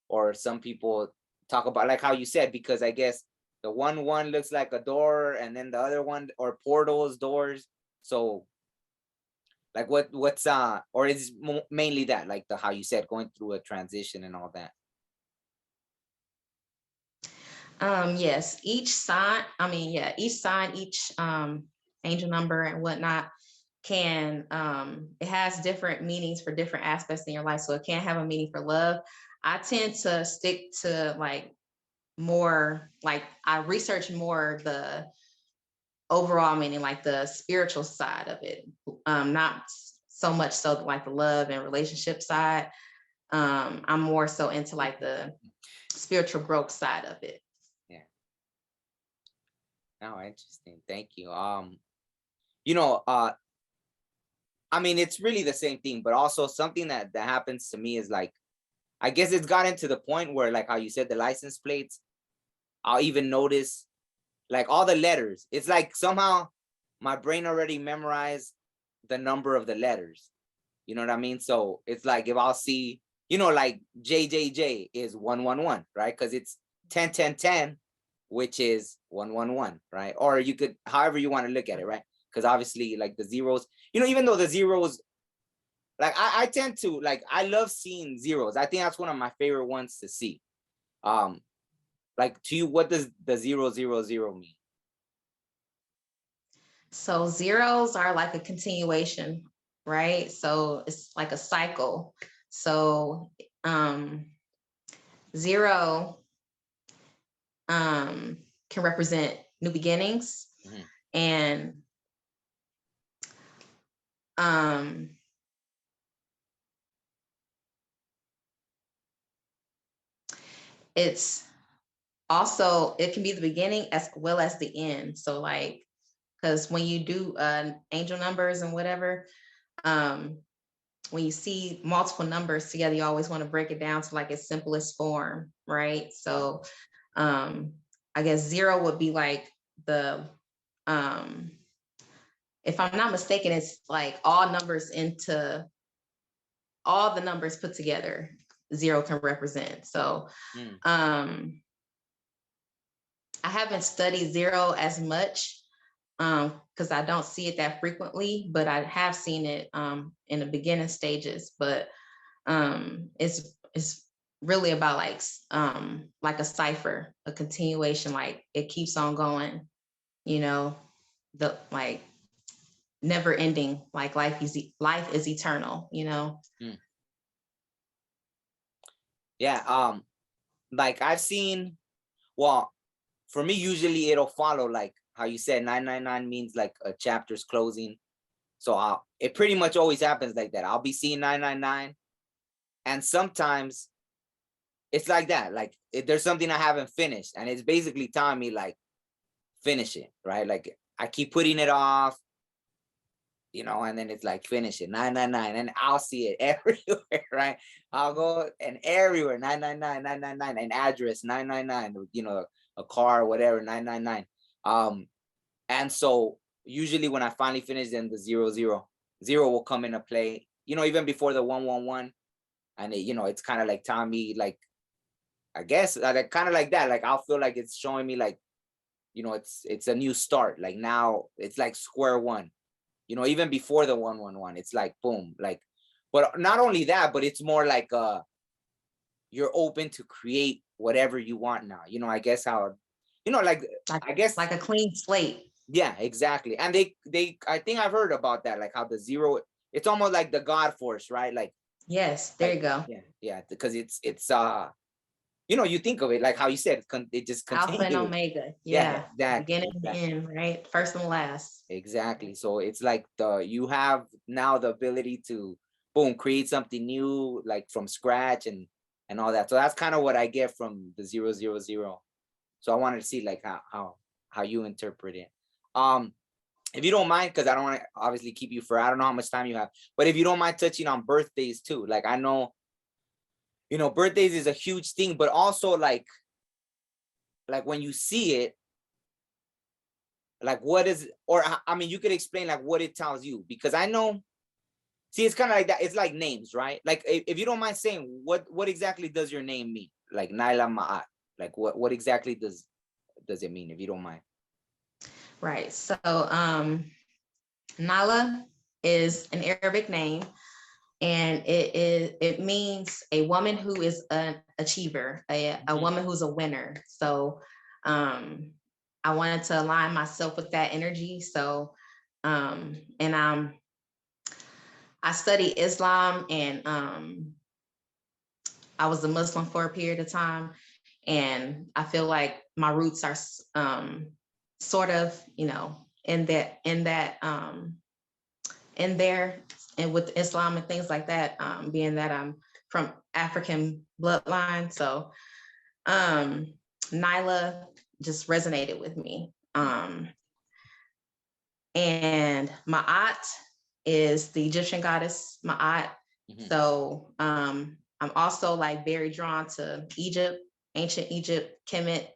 or some people talk about like how you said, because I guess the one looks like a door, and then the other one, or portals, doors. So like what's or is mainly that, like how you said, going through a transition and all that? Yes, each sign, each angel number and whatnot can, it has different meanings for different aspects in your life. So it can have a meaning for love. I tend to stick to like more, like I research more the overall meaning, like the spiritual side of it, not so much so like the love and relationship side. I'm more so into like the spiritual growth side of it. Yeah. Oh, interesting. Thank you. You know, I mean, it's really the same thing, but also something that happens to me is like, I guess it's gotten to the point where, like how you said, the license plates, I'll even notice like all the letters. It's like somehow my brain already memorized the number of the letters. You know what I mean? So it's like if I'll see, you know, like JJJ is 111, right? Because it's 10 which is 111, right? Or you could, however you want to look at it, right? Because obviously, like the zeros, you know, even though the zeros, like I tend to like, I love seeing zeros. I think that's one of my favorite ones to see. Like to you, what does the 000 mean? So zeros are like a continuation, right? So it's like a cycle. So zero can represent new beginnings, and it's also, it can be the beginning as well as the end. So like, because when you do angel numbers and whatever, when you see multiple numbers together, you always want to break it down to like its simplest form, right? So I guess zero would be like the, if I'm not mistaken, it's like all the numbers put together, zero can represent. So I haven't studied zero as much because I don't see it that frequently, but I have seen it in the beginning stages. But it's really about like a cipher, a continuation, like it keeps on going, you know, the like never ending, like life is eternal, you know. Yeah. Like I've seen, well, for me, usually it'll follow like how you said 999 means like a chapter's closing. So it pretty much always happens like that. I'll be seeing 999, and sometimes it's like that. Like there's something I haven't finished, and it's basically telling me like finish it, right? Like I keep putting it off, you know, and then it's like finish it 999, and I'll see it everywhere, right? I'll go and everywhere 999, 999, an address 999, you know, a car, whatever 999. And so usually when I finally finish, then the 000 will come into play, you know, even before the 111, and it, you know, it's kind of like telling me like, I guess like kind of like that, like I'll feel like it's showing me like, you know, it's a new start, like now it's like square one, you know, even before the 111, it's like boom, like, but not only that, but it's more like you're open to create whatever you want now, you know, I guess how, you know, like I guess like a clean slate. Yeah, exactly. And they I think I've heard about that, like how the zero, it's almost like the God force, right? Like yes, there like, you go. yeah, because it's you know, you think of it like how you said it just Alpha and continues. Omega. Yeah, Yeah. exactly, Beginning and end, right? First and last. exactly. So it's like you have now the ability to boom create something new like from scratch and all that. So that's kind of what I get from the 000. So I wanted to see like how you interpret it. If you don't mind, because I don't want to obviously keep you for, I don't know how much time you have, but if you don't mind touching on birthdays too, like I know, you know, birthdays is a huge thing, but also like when you see it, like what is, or I mean, you could explain like what it tells you, because I know, see, it's kind of like that. It's like names, right? Like if you don't mind saying what exactly does your name mean? Like Naila Ma'at, like what exactly does it mean, if you don't mind? Right. So Nala is an Arabic name, and it means a woman who is an achiever, a woman who's a winner. So I wanted to align myself with that energy. So and I studied Islam, and I was a Muslim for a period of time, and I feel like my roots are sort of, you know, in there and with Islam and things like that, being that I'm from African bloodline. So Naila just resonated with me. And Ma'at is the Egyptian goddess Ma'at. So I'm also like very drawn to Egypt, ancient Egypt, Kemet.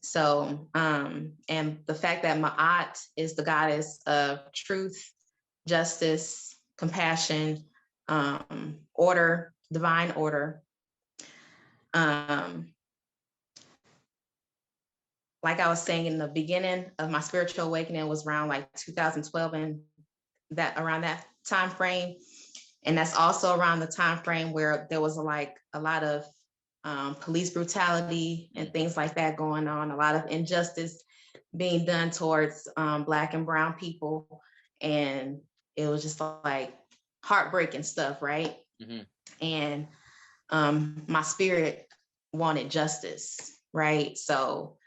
So and the fact that Ma'at is the goddess of truth, justice, compassion, order, divine order. Like I was saying in the beginning of my spiritual awakening was around like 2012 and that around that time frame. And that's also around the time frame where there was like a lot of police brutality and things like that going on, a lot of injustice being done towards Black and brown people. And it was just like heartbreaking stuff, right? And my spirit wanted justice, right? So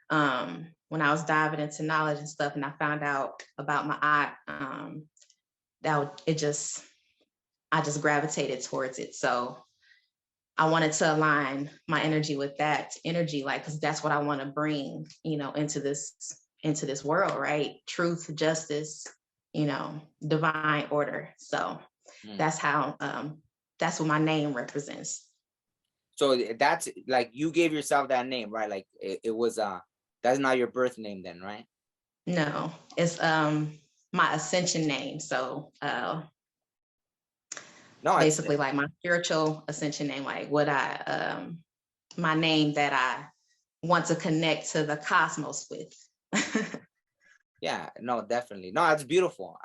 when I was diving into knowledge and stuff and I found out about my art, I just gravitated towards it. So I wanted to align my energy with that energy, like, because that's what I want to bring, into this world, right? Truth, justice, divine order. So that's how, that's what my name represents. So that's like, you gave yourself that name, right? Like it was, that's not your birth name then, right? No, it's my ascension name. So no, basically like my spiritual ascension name, like what my name that I want to connect to the cosmos with. Yeah, no, definitely. No, that's beautiful.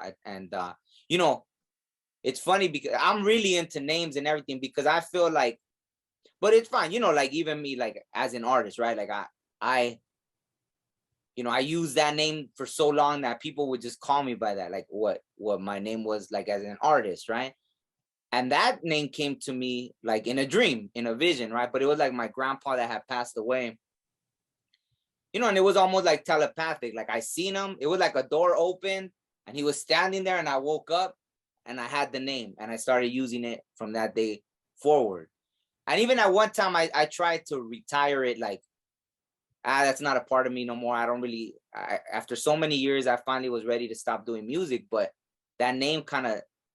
It's funny because I'm really into names and everything, because I feel like, but it's fine, like even me, like as an artist, right? Like I used that name for so long that people would just call me by that, like what my name was, like as an artist, right? And that name came to me like in a dream, in a vision, right? But it was like my grandpa that had passed away, and it was almost like telepathic. Like I seen him, it was like a door opened and he was standing there, and I woke up and I had the name and I started using it from that day forward. And even at one time I tried to retire it, like, that's not a part of me no more. I don't really, after so many years, I finally was ready to stop doing music. But that name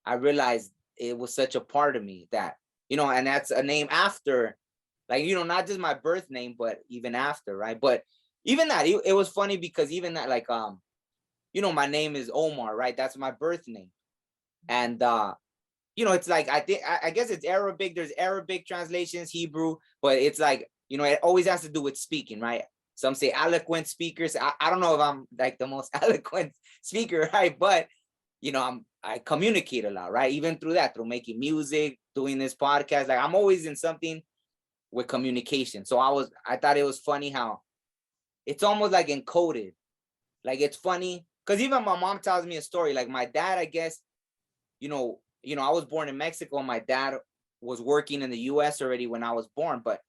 I realized it was such a part of me that, and that's a name after, like, not just my birth name, but even after, right? But even that, it was funny because even that, like, my name is Omar, right? That's my birth name. And, it's like, I guess it's Arabic. There's Arabic translations, Hebrew, but it's like, it always has to do with speaking, right? Some say eloquent speakers. I don't know if I'm like the most eloquent speaker, right? But, I communicate a lot, right? Even through that, through making music, doing this podcast, like I'm always in something with communication. So I thought it was funny how it's almost like encoded. Like it's funny because even my mom tells me a story. Like my dad, I guess, I was born in Mexico. My dad was working in the US already when I was born, but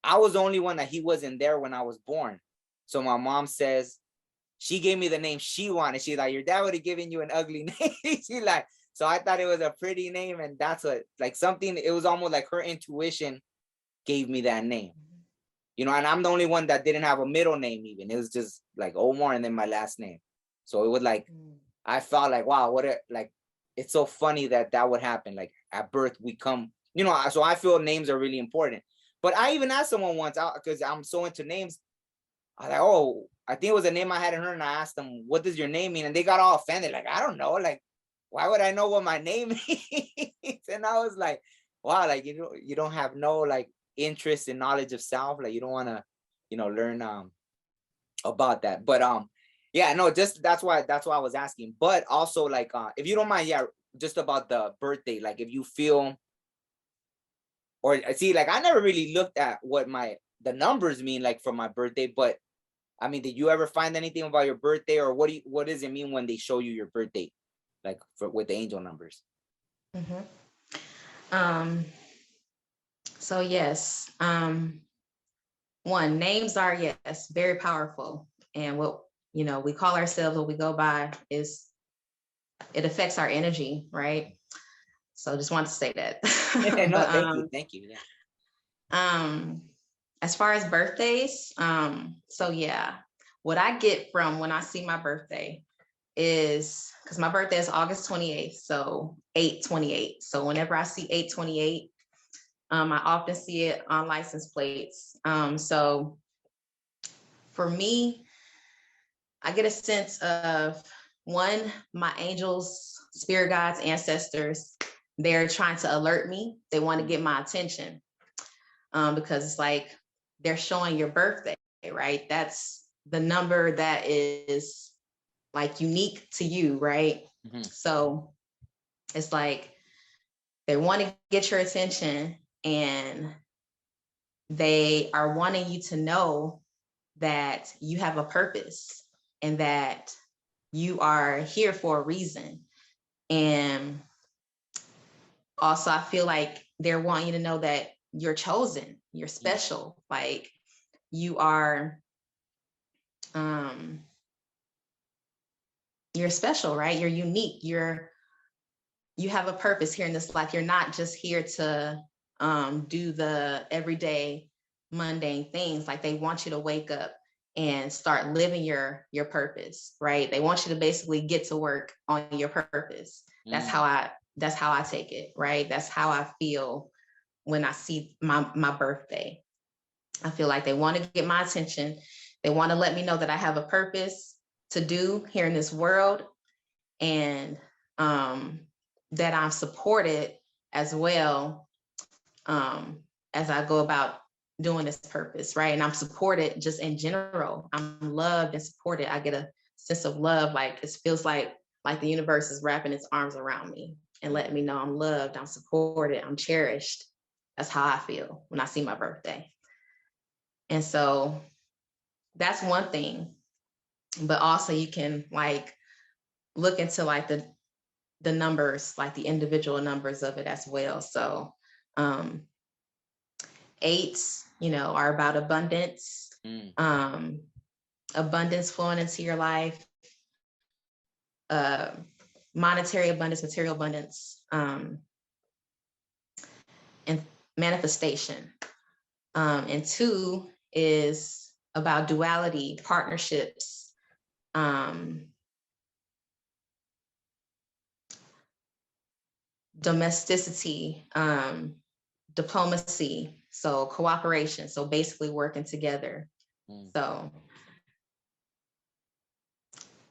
I was the only one that he wasn't there when I was born. So my mom says she gave me the name she wanted. She's like, your dad would have given you an ugly name. She like, so I thought it was a pretty name. And that's what, like something, it was almost like her intuition gave me that name, and I'm the only one that didn't have a middle name even. It was just like Omar and then my last name. So it was like, I felt like, wow, it's so funny that would happen. Like at birth, we come, so I feel names are really important. But I even asked someone once, because I'm so into names, I was like, oh, I think it was a name I hadn't heard. And I asked them, what does your name mean? And they got all offended. Like, I don't know. Like, why would I know what my name means? And I was like, wow, like, you don't have no like interest in knowledge of self. Like you don't want to, learn about that. But yeah, no, just that's why I was asking. But also like, if you don't mind, yeah, just about the birthday, like if you feel, or see, like I never really looked at what the numbers mean like for my birthday, but I mean, did you ever find anything about your birthday, or what does it mean when they show you your birthday, like with the angel numbers? So yes, one, names are, yes, very powerful. And what, we call ourselves, what we go by it affects our energy, right? So just want to say that. No, But thank you. Yeah. as far as birthdays, so yeah, what I get from when I see my birthday is because my birthday is August 28th, so 8/28. So whenever I see 8/28, I often see it on license plates. So for me, I get a sense of one, my angels, spirit guides, ancestors, they're trying to alert me. They want to get my attention because it's like they're showing your birthday, right? That's the number that is like unique to you, right? Mm-hmm. So it's like they want to get your attention and they are wanting you to know that you have a purpose and that you are here for a reason. And also, I feel like they're wanting you to know that you're chosen, you're special, like you are, you're special, right? You're unique. You have a purpose here in this life. You're not just here to do the everyday mundane things. Like they want you to wake up and start living your purpose, right? They want you to basically get to work on your purpose. That's how I take it, right? That's how I feel when I see my birthday. I feel like they want to get my attention. They want to let me know that I have a purpose to do here in this world, and that I'm supported as well as I go about doing this purpose, right? And I'm supported just in general. I'm loved and supported. I get a sense of love, like it feels like the universe is wrapping its arms around me and letting me know I'm loved, I'm supported, I'm cherished. That's how I feel when I see my birthday. And so that's one thing. But also you can like look into like the numbers, like the individual numbers of it as well. So eights, are about abundance, abundance flowing into your life, monetary abundance, material abundance, and manifestation. And two is about duality, partnerships, domesticity, diplomacy, so cooperation, so basically working together. So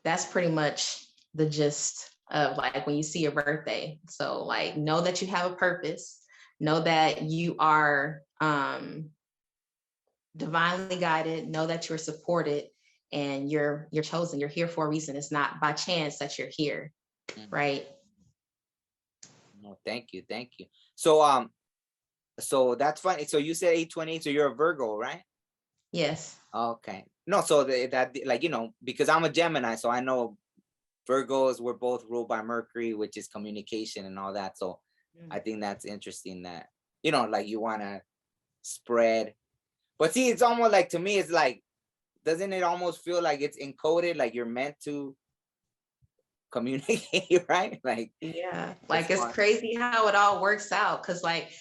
that's pretty much the gist of like when you see your birthday. So like know that you have a purpose, know that you are divinely guided, know that you're supported and you're chosen, you're here for a reason. It's not by chance that you're here, right? No, thank you. So so that's funny. So you said 8/28, so you're a Virgo, right? Yes. Okay. No, so that like, because I'm a Gemini, so I know Virgos were both ruled by Mercury, which is communication and all that. So I think that's interesting that, like you want to spread. But see, it's almost like, to me, it's like, doesn't it almost feel like it's encoded, like you're meant to communicate, right? Like, yeah, like it's crazy how it all works out. Cause like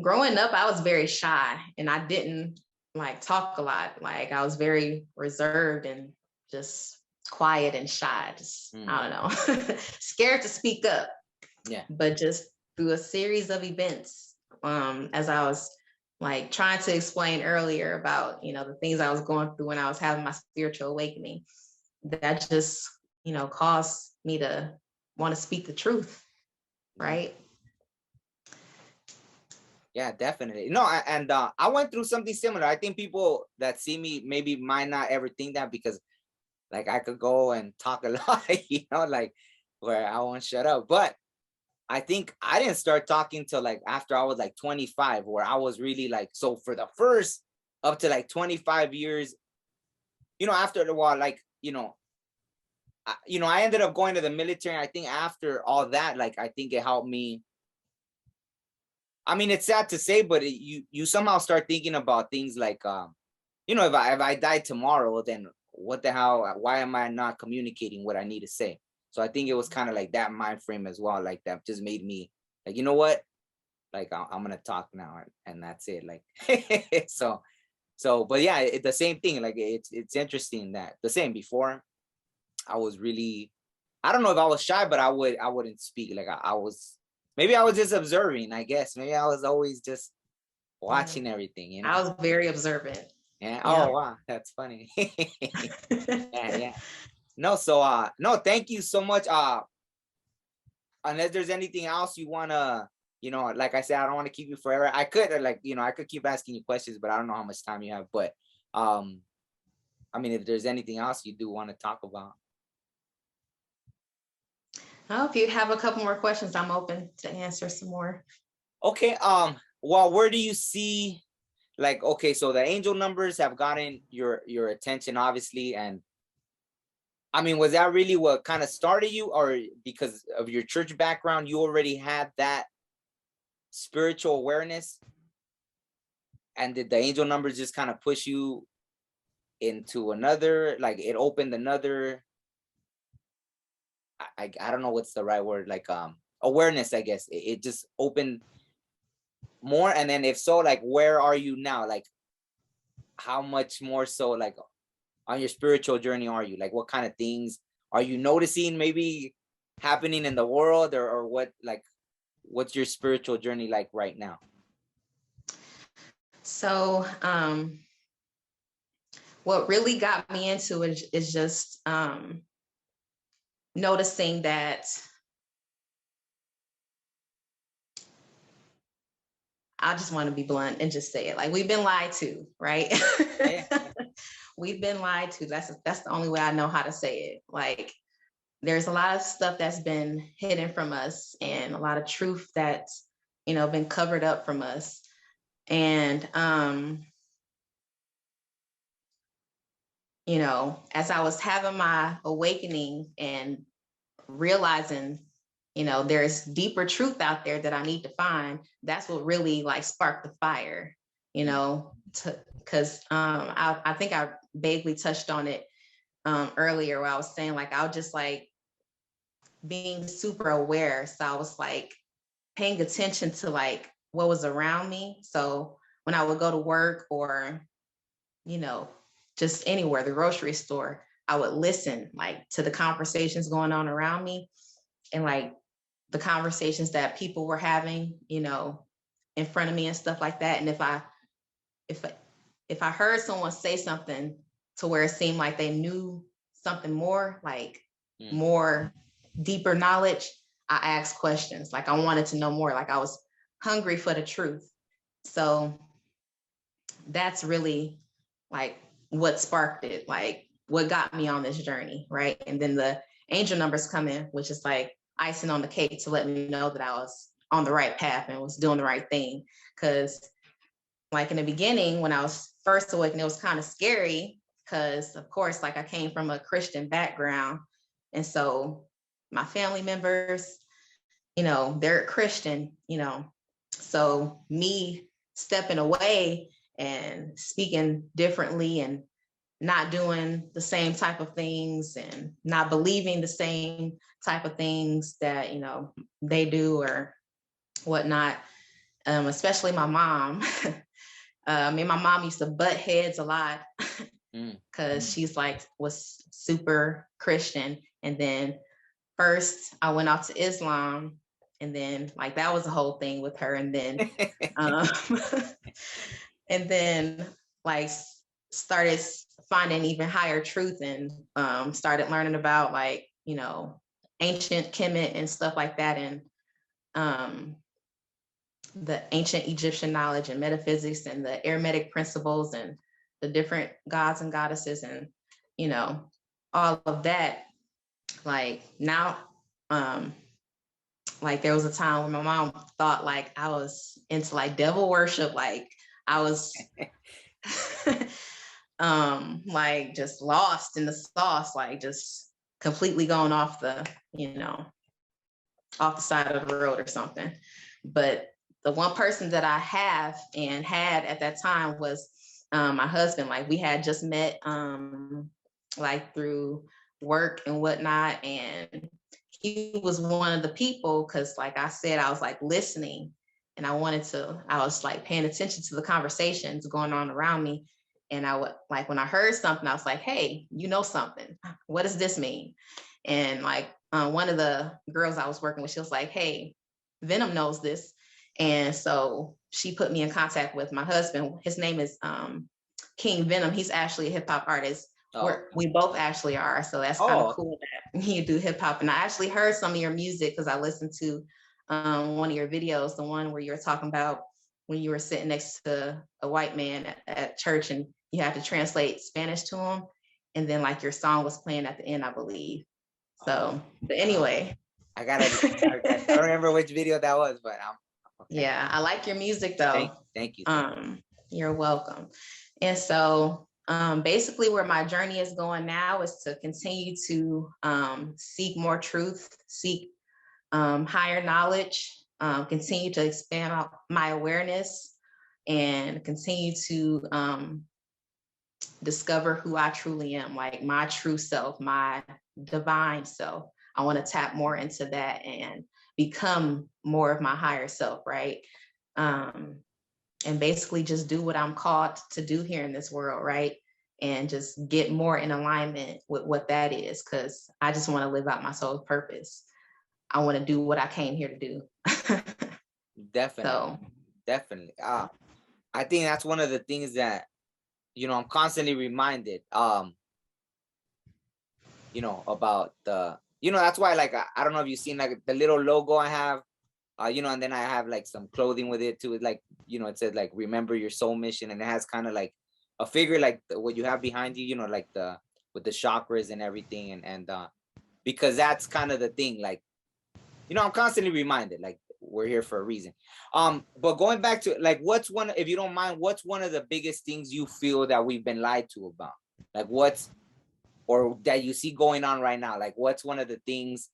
growing up, I was very shy and I didn't like talk a lot. Like I was very reserved and just quiet and shy. Just, I don't know, scared to speak up. Yeah. But just through a series of events, as I was like trying to explain earlier about, the things I was going through when I was having my spiritual awakening, that just, caused me to want to speak the truth. Right. Yeah, definitely. No, and I went through something similar. I think people that see me maybe might not ever think that, because like I could go and talk a lot, like where I won't shut up. But I think I didn't start talking till like after I was like 25, where I was really like, so for the first up to like 25 years, after a while, like, I ended up going to the military. I think after all that, like, I think it helped me. I mean, it's sad to say, but you somehow start thinking about things like, if I died tomorrow, then what the hell? Why am I not communicating what I need to say? So I think it was kind of like that mind frame as well, like that just made me like, you know what? like I'm gonna talk now, and that's it. Like, but yeah, the same thing. Like it's interesting that the same before, I was really, I don't know if I was shy, but I wouldn't speak. Like I was, maybe I was just observing. I guess maybe I was always just watching everything. You know. I was very observant. Yeah. Yeah. Oh wow, that's funny. Yeah. No. So no. Thank you so much. Unless there's anything else you wanna, like I said, I don't want to keep you forever. I could I could keep asking you questions, but I don't know how much time you have. But I mean, if there's anything else you do want to talk about. Oh, if you have a couple more questions, I'm open to answer some more. Okay. Well, where do you see, like, okay, so the angel numbers have gotten your attention, obviously, and I mean, was that really what kind of started you, or because of your church background, you already had that spiritual awareness? And did the angel numbers just kind of push you into another, like it opened another, I don't know what's the right word, like awareness, I guess. It just opened more. And then if so, like where are you now? Like how much more so, like on your spiritual journey are you? Like what kind of things are you noticing maybe happening in the world, or what, like what's your spiritual journey like right now? So what really got me into it is just noticing that I just want to be blunt and just say it. Like, we've been lied to, right? Yeah. We've been lied to. That's the only way I know how to say it. Like, there's a lot of stuff that's been hidden from us, and a lot of truth that's, been covered up from us. And as I was having my awakening and realizing, there's deeper truth out there that I need to find, that's what really like sparked the fire, because I think I vaguely touched on it earlier, where I was saying, like, I was just like being super aware. So I was like paying attention to like what was around me. So when I would go to work, or, just anywhere, the grocery store, I would listen like to the conversations going on around me, and like the conversations that people were having, in front of me and stuff like that. And if I heard someone say something to where it seemed like they knew something more, like more deeper knowledge, I asked questions. Like, I wanted to know more. Like, I was hungry for the truth. So that's really like what sparked it, like what got me on this journey, right? And then the angel numbers come in, which is like icing on the cake to let me know that I was on the right path and was doing the right thing. Because like in the beginning, when I was first awakened, it was kind of scary, because of course, like I came from a Christian background. And so my family members, they're Christian, so me stepping away and speaking differently and not doing the same type of things and not believing the same type of things that, they do or whatnot. Especially my mom. Me and my mom used to butt heads a lot, because she's like, was super Christian. And then first I went off to Islam, and then like that was a whole thing with her. And then and then like started finding even higher truth, and started learning about like, ancient Kemet and stuff like that, and the ancient Egyptian knowledge and metaphysics and the Hermetic principles and the different gods and goddesses, and all of that. Like now, like there was a time when my mom thought like I was into like devil worship, like I was like just lost in the sauce, like just completely going off the, off the side of the road or something. But the one person that I have and had at that time was my husband. Like we had just met like through work and whatnot, and he was one of the people, because like I said, I was like listening, and I was like paying attention to the conversations going on around me. And I would like, when I heard something, I was like, hey, you know something, what does this mean? And like one of the girls I was working with, she was like, hey, Venom knows this. And so she put me in contact with my husband. His name is King Venom. He's actually a hip hop artist. We both actually are. So that's kind of cool that you do hip hop. And I actually heard some of your music because I listened to one of your videos, the one where you were talking about when you were sitting next to a white man at church and you had to translate Spanish to him. And then like your song was playing at the end, I believe. So, but anyway. I don't remember which video that was, but okay. Yeah, I like your music though. Thank you. You're welcome. And so basically where my journey is going now is to continue to seek more truth, seek higher knowledge, continue to expand my awareness, and continue to discover who I truly am, like my true self, my divine self. I want to tap more into that and become more of my higher self, right? And basically just do what I'm called to do here in this world, right? And just get more in alignment with what that is, because I just want to live out my soul's purpose. I want to do what I came here to do. Definitely. I think that's one of the things that, I'm constantly reminded, about that's why, like, I don't know if you've seen like the little logo I have, and then I have like some clothing with it too. It's like, it says like, remember your soul mission. And it has kind of like a figure, like what you have behind you, like with the chakras and everything. And because that's kind of the thing, like, I'm constantly reminded, like, we're here for a reason. But going back to like, if you don't mind, what's one of the biggest things you feel that we've been lied to about? Like or that you see going on right now? Like, what's one of the things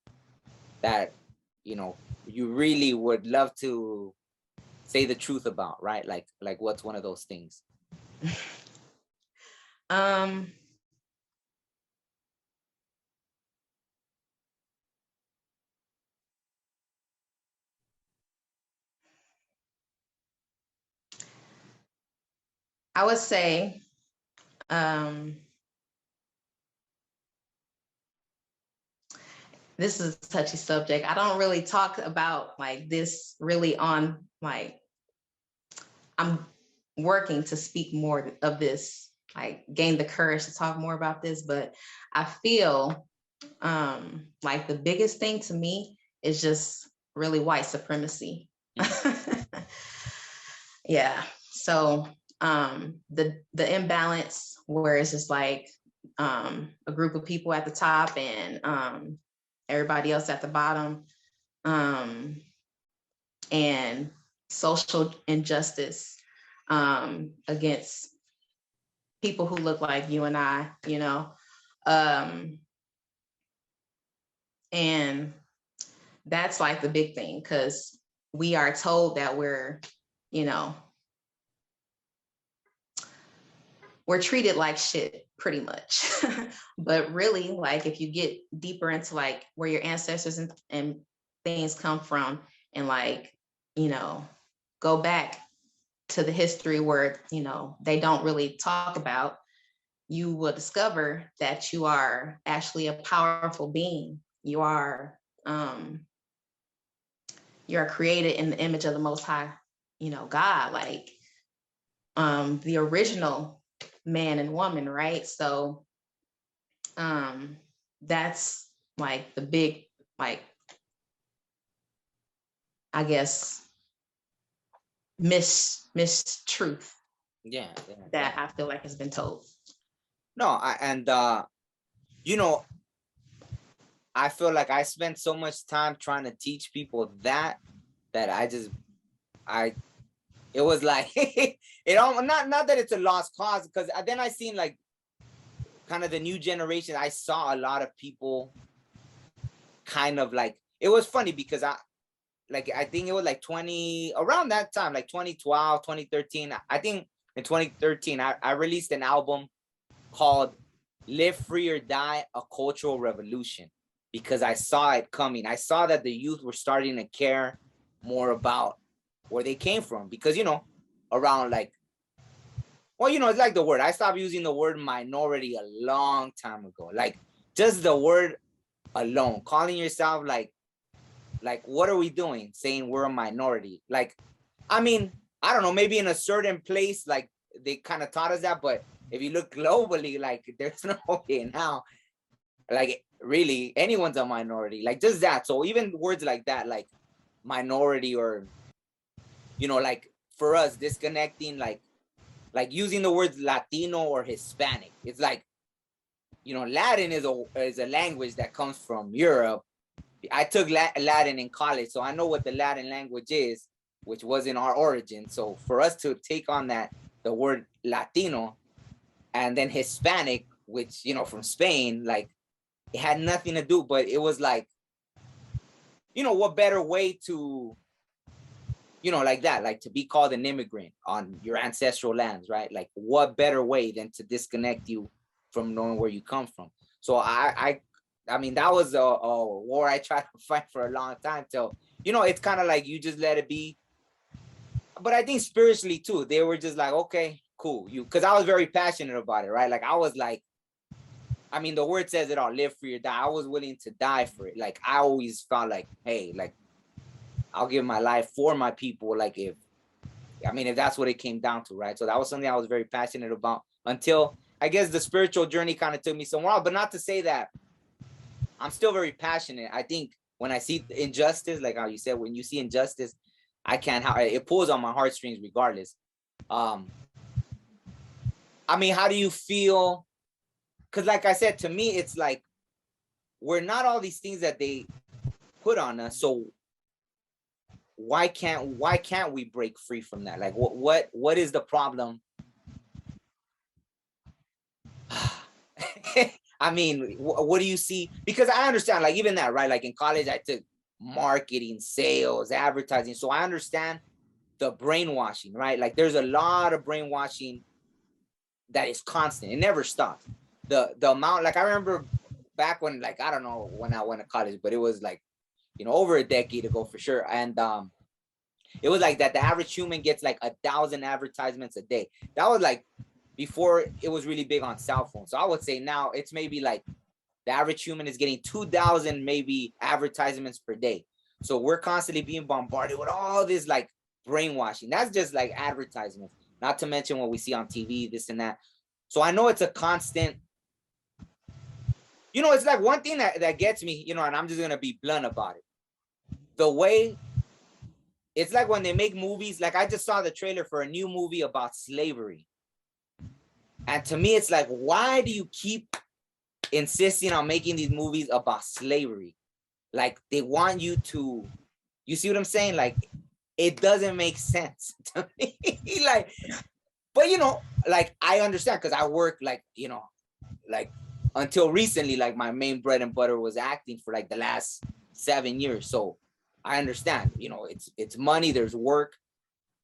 that, you really would love to say the truth about, right? Like what's one of those things? I would say, this is a touchy subject. I don't really talk about like this really on like, I'm working to speak more of this, like gain the courage to talk more about this. But I feel like the biggest thing to me is just really white supremacy. Yeah. So the imbalance where it's just like a group of people at the top and everybody else at the bottom, and social injustice against people who look like you and I, and that's like the big thing, because we are told that we're treated like shit pretty much. But really, like, if you get deeper into like where your ancestors and things come from, and like, go back to the history where, they don't really talk about, you will discover that you are actually a powerful being. You are created in the image of the Most High, God, like the original man and woman, right? So that's like the big, like, I guess, mistruth that I feel like has been told. No, I feel like I spent so much time trying to teach people that it was like it all, not that it's a lost cause, because then I seen like kind of the new generation. I saw a lot of people kind of like, it was funny because I think it was like around that time, like 2012, 2013. I think in 2013, I released an album called Live Free or Die, A Cultural Revolution, because I saw it coming. I saw that the youth were starting to care more about where they came from, because around like, well, it's like the word. I stopped using the word minority a long time ago. Like just the word alone, calling yourself like what are we doing? Saying we're a minority. Like, I mean, I don't know, maybe in a certain place, like they kind of taught us that, but if you look globally, like there's no way now, like really anyone's a minority, like just that. So even words like that, like minority, or like for us disconnecting, like using the words Latino or Hispanic, it's like, Latin is a language that comes from Europe. I took Latin in college, so I know what the Latin language is, which was in our origin. So for us to take on the word Latino, and then Hispanic, which, from Spain, like it had nothing to do, but it was like, what better way to, like that, like to be called an immigrant on your ancestral lands, right? Like what better way than to disconnect you from knowing where you come from. So I mean, that was a war I tried to fight for a long time till, it's kind of like you just let it be. But I think spiritually too, they were just like, okay, cool. Because I was very passionate about it, right? Like I was like, I mean, the word says it all, live free or die. I was willing to die for it. Like I always felt like, hey, like I'll give my life for my people. Like if that's what it came down to, right? So that was something I was very passionate about until I guess the spiritual journey kind of took me somewhere else. But not to say that I'm still very passionate. I think when I see injustice, like how you said, when you see injustice, I can't, it pulls on my heartstrings regardless. I mean, how do you feel? Because like I said, to me, it's like, we're not all these things that they put on us. So why can't we break free from that? Like what is the problem? I mean, what do you see? Because I understand, like even that, right? Like in college, I took marketing, sales, advertising. So I understand the brainwashing, right? Like there's a lot of brainwashing that is constant. It never stops. The amount, like I remember back when, like, I don't know when I went to college, but it was like, over a decade ago for sure. And it was like that the average human gets like 1,000 advertisements a day. That was like before it was really big on cell phones. So I would say now it's maybe like the average human is getting 2,000 maybe advertisements per day. So we're constantly being bombarded with all this like brainwashing. That's just like advertisements, not to mention what we see on TV, this and that. So I know it's a constant, it's like one thing that gets me, and I'm just going to be blunt about it. The way it's like when they make movies, like I just saw the trailer for a new movie about slavery. And to me, it's like, why do you keep insisting on making these movies about slavery? Like they want you to, you see what I'm saying? Like it doesn't make sense to me. Like, but like I understand because I work like, like until recently, like my main bread and butter was acting for like the last 7 years. So I understand, it's money, there's work.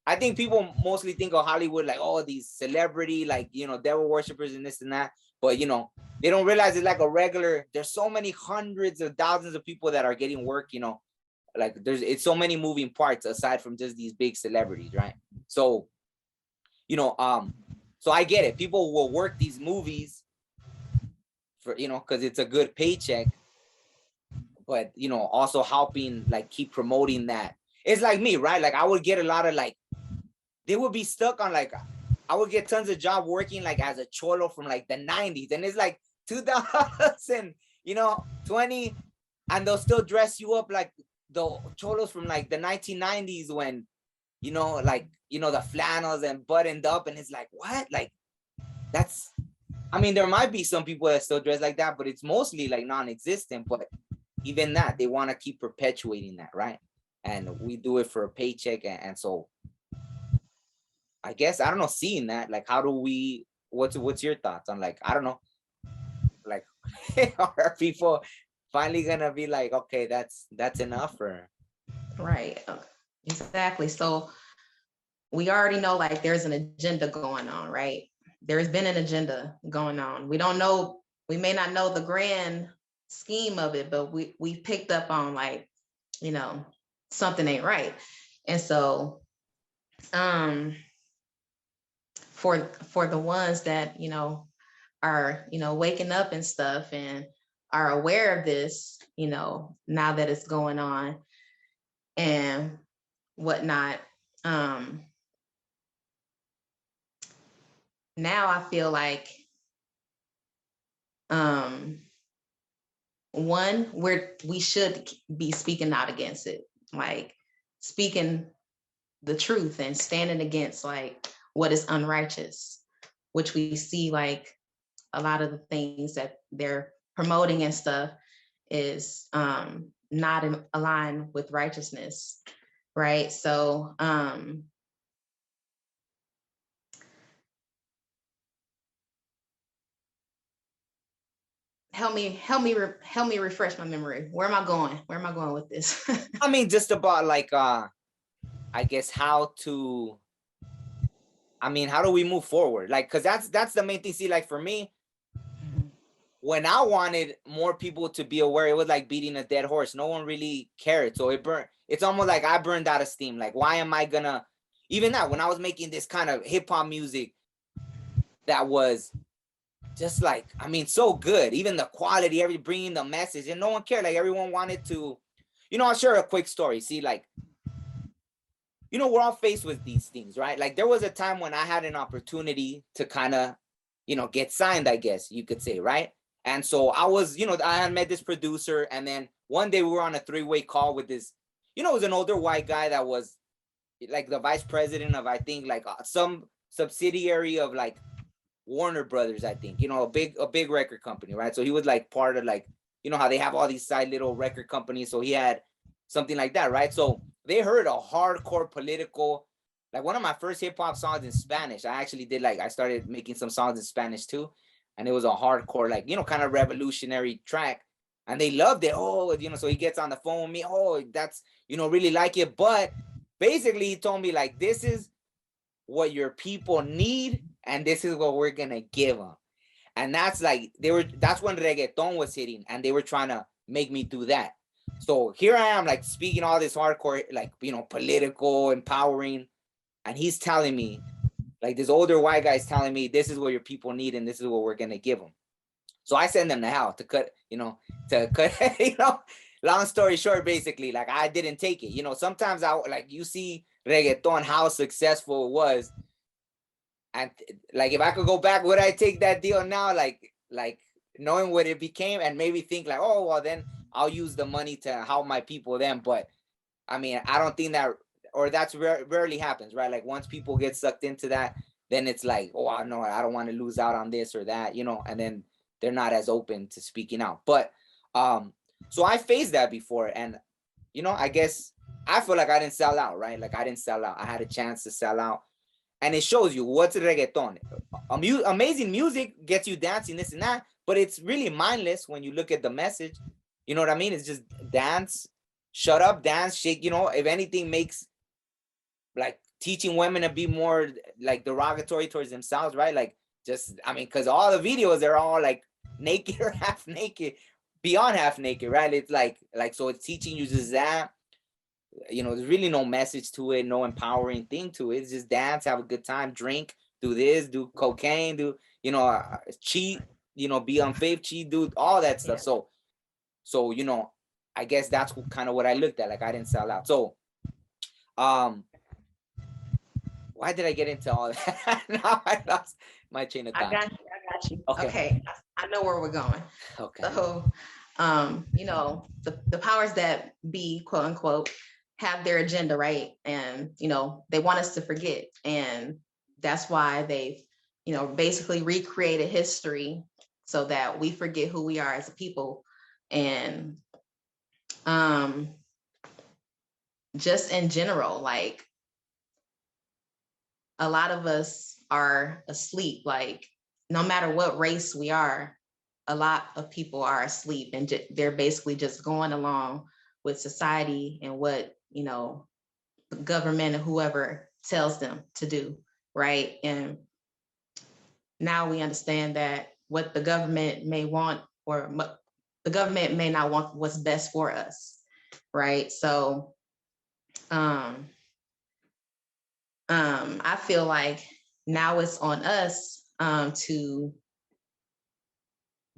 I think people mostly think of Hollywood like, oh, these celebrity, like, devil worshippers and this and that. But, they don't realize it's like a regular, there's so many hundreds of thousands of people that are getting work, like it's so many moving parts aside from just these big celebrities, right? So, so I get it. People will work these movies for, because it's a good paycheck, but, also helping like keep promoting that. It's like me, right? Like I would get a lot of like, they would be stuck on like, I would get tons of job working like as a cholo from like the 90s, and it's like 2000, 20, and they'll still dress you up like the cholos from like the 1990s when, like, the flannels and buttoned up, and it's like, what? Like that's, I mean, there might be some people that still dress like that, but it's mostly like non-existent. But even that, they want to keep perpetuating that, right? And we do it for a paycheck, and so I guess, I don't know, seeing that, like, how do we, what's your thoughts on, like, I don't know, like, are people finally gonna be like, okay, that's enough, or? Right. Exactly. So we already know like there's an agenda going on, right? There's been an agenda going on. We don't know, we may not know the grand scheme of it, but we picked up on like, something ain't right. And so um for the ones that, are, waking up and stuff and are aware of this, now that it's going on and whatnot. Now I feel like, one, we should be speaking out against it, like speaking the truth and standing against like what is unrighteous, which we see like a lot of the things that they're promoting and stuff is not in align with righteousness, right? So help me refresh my memory. Where am I going with this? I mean, just about like I guess how to, I mean, how do we move forward? Like, cause that's the main thing. See, like for me, when I wanted more people to be aware, it was like beating a dead horse. No one really cared. So it's almost like I burned out of steam. Like, why am I gonna, even that, when I was making this kind of hip hop music that was just like, I mean, so good, even the quality, bringing the message, and no one cared. Like everyone wanted to, I'll share a quick story. See, like, we're all faced with these things, right? Like there was a time when I had an opportunity to kind of, get signed, I guess you could say, right? And so I was, I had met this producer, and then one day we were on a 3-way call with this, it was an older white guy that was like the vice president of, I think, like some subsidiary of like Warner Brothers, I think, a big record company, right? So he was like part of like, how they have all these side little record companies. So he had something like that, right? So they heard a hardcore political, like one of my first hip hop songs in Spanish. I actually did I started making some songs in Spanish too. And it was a hardcore, like, kind of revolutionary track. And they loved it. Oh, so he gets on the phone with me. Oh, that's, really like it. But basically he told me like, this is what your people need. And this is what we're going to give them. And that's like, that's when reggaeton was hitting, and they were trying to make me do that. So here I am, like speaking all this hardcore, like, political, empowering. And he's telling me, like this older white guy is telling me, this is what your people need, and this is what we're going to give them. So I send them to hell to cut, long story short, basically, like I didn't take it. Sometimes you see reggaeton, how successful it was. And like, if I could go back, would I take that deal now? Like knowing what it became, and maybe think like, oh, well, then I'll use the money to help my people then. But I mean, I don't think that, or that's rarely happens, right? Like once people get sucked into that, then it's like, oh, no, I don't want to lose out on this or that, and then they're not as open to speaking out. But so I faced that before, and I guess I feel like I didn't sell out, right? Like I didn't sell out. I had a chance to sell out. And it shows you what's reggaeton. Amazing music gets you dancing, this and that, but it's really mindless when you look at the message. You know what I mean? It's just dance, shut up, dance, shake. If anything makes like teaching women to be more like derogatory towards themselves, right? Like just, I mean, because all the videos, they're all like naked or half naked, beyond half naked, right? It's like so it's teaching you just that. There's really no message to it, no empowering thing to it. It's just dance, have a good time, drink, do this, do cocaine, do, cheat, be unfaithful, cheat, do all that stuff. Yeah. So, I guess that's kind of what I looked at. Like I didn't sell out. So, why did I get into all that? Now I lost my chain of thought. I got you. Okay. I know where we're going. Okay. So, the powers that be, quote unquote, have their agenda, right? And, they want us to forget. And that's why they've, basically recreated history so that we forget who we are as a people. And just in general, like a lot of us are asleep, like no matter what race we are, a lot of people are asleep, and they're basically just going along with society and what, the government or whoever tells them to do, right? And now we understand that what the government may want, or the government may not want what's best for us, right? So I feel like now it's on us to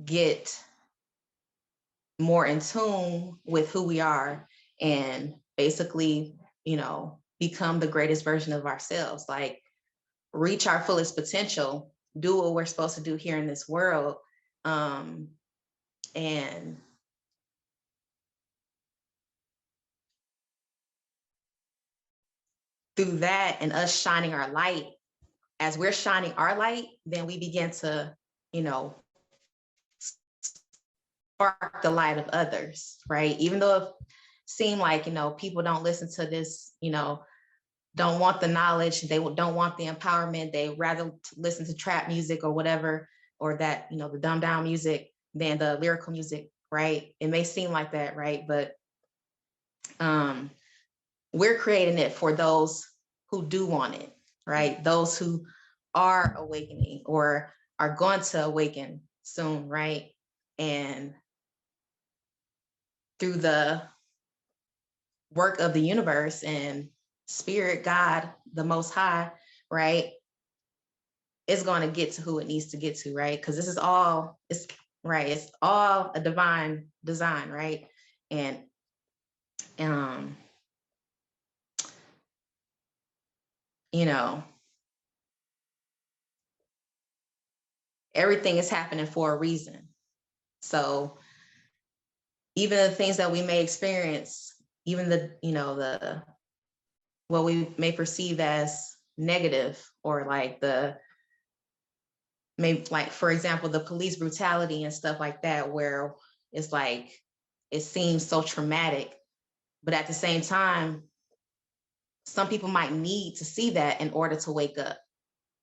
get more in tune with who we are and basically, become the greatest version of ourselves, like reach our fullest potential, do what we're supposed to do here in this world. And through that and us shining our light, as we're shining our light, then we begin to, spark the light of others, right? Even though it seemed like, people don't listen to this, don't want the knowledge, they don't want the empowerment, they rather listen to trap music or whatever, or that, the dumbed down music than the lyrical music, right? It may seem like that, right? But we're creating it for those who do want it, right? Those who are awakening or are going to awaken soon, right? And through the work of the universe and spirit, God, the Most High, right, it's going to get to who it needs to get to, right? Because this is all, it's all a divine design, right? And everything is happening for a reason. So even the things that we may experience, even the what we may perceive as negative, or like for example, the police brutality and stuff like that, where it's like it seems so traumatic, but at the same time, some people might need to see that in order to wake up,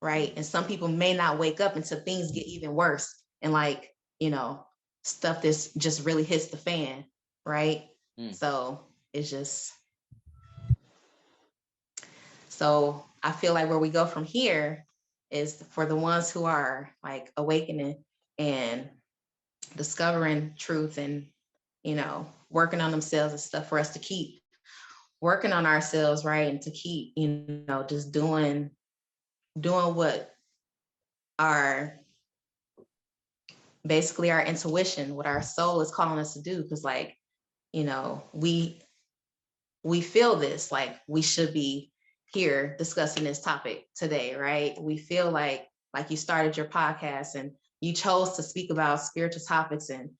right? And some people may not wake up until things get even worse, and stuff that's just really hits the fan, right? So it's just, so I feel like where we go from here is for the ones who are like awakening and discovering truth and, working on themselves and stuff, for us to keep working on ourselves, right? And to keep, just doing what basically our intuition, what our soul is calling us to do. Because we feel this, like we should be here discussing this topic today, right? We feel like you started your podcast and you chose to speak about spiritual topics and,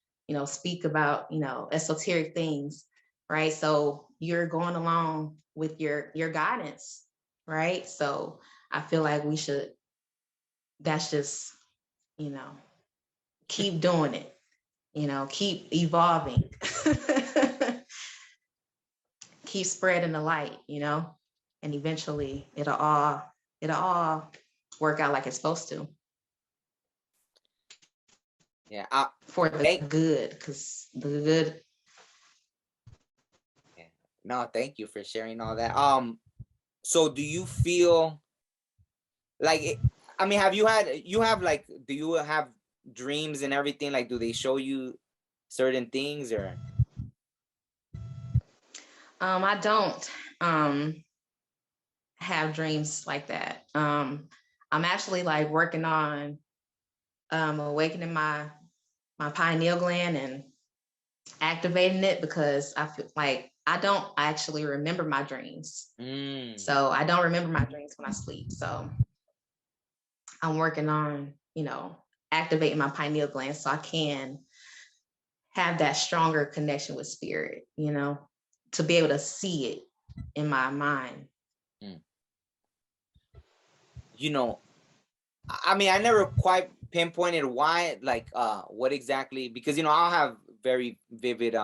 speak about, esoteric things, right? So you're going along with your guidance, right? So I feel like we should, that's just, keep doing it, keep evolving, keep spreading the light, and eventually it'll all work out like it's supposed to. Yeah. For the good, because the good. Yeah. No, thank you for sharing all that. So do you feel like have you do you have dreams and everything? Like, do they show you certain things or? I don't have dreams like that. I'm actually like working on awakening my pineal gland and activating it, because I feel like I don't actually remember my dreams. So I don't remember my dreams when I sleep. So I'm working on, activating my pineal gland so I can have that stronger connection with spirit, to be able to see it in my mind. I never quite pinpointed why, what exactly, because I'll have very vivid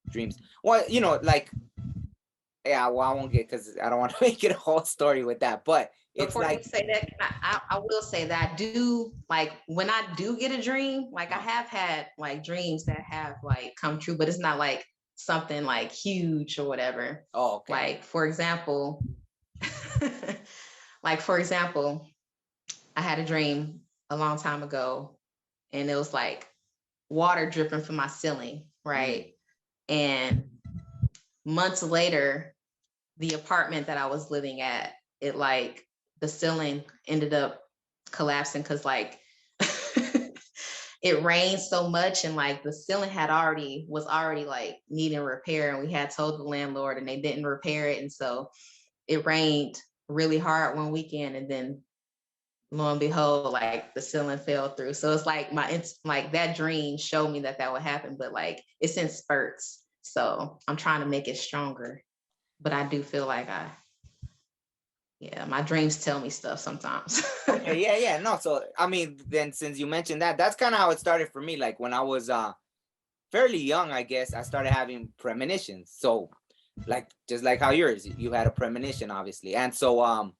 dreams. Well, I won't get, because I don't want to make it a whole story with that, but it's before you say that, I will say that I do, like, when I do get a dream, like I have had like dreams that have like come true, but it's not like something like huge or whatever. Oh, okay. Like for example, I had a dream a long time ago, and it was like water dripping from my ceiling, right? And months later, the apartment that I was living at it like the ceiling ended up collapsing because like it rained so much and like the ceiling was already like needing repair, and we had told the landlord and they didn't repair it, and so it rained really hard one weekend, and then lo and behold, like the ceiling fell through. So it's like it's like that dream showed me that would happen, but like it's in spurts. So I'm trying to make it stronger, but I do feel like my dreams tell me stuff sometimes. Okay, yeah, no. So I mean, then since you mentioned that, that's kind of how it started for me. Like when I was fairly young, I guess I started having premonitions. So like just like how you had a premonition, obviously. And so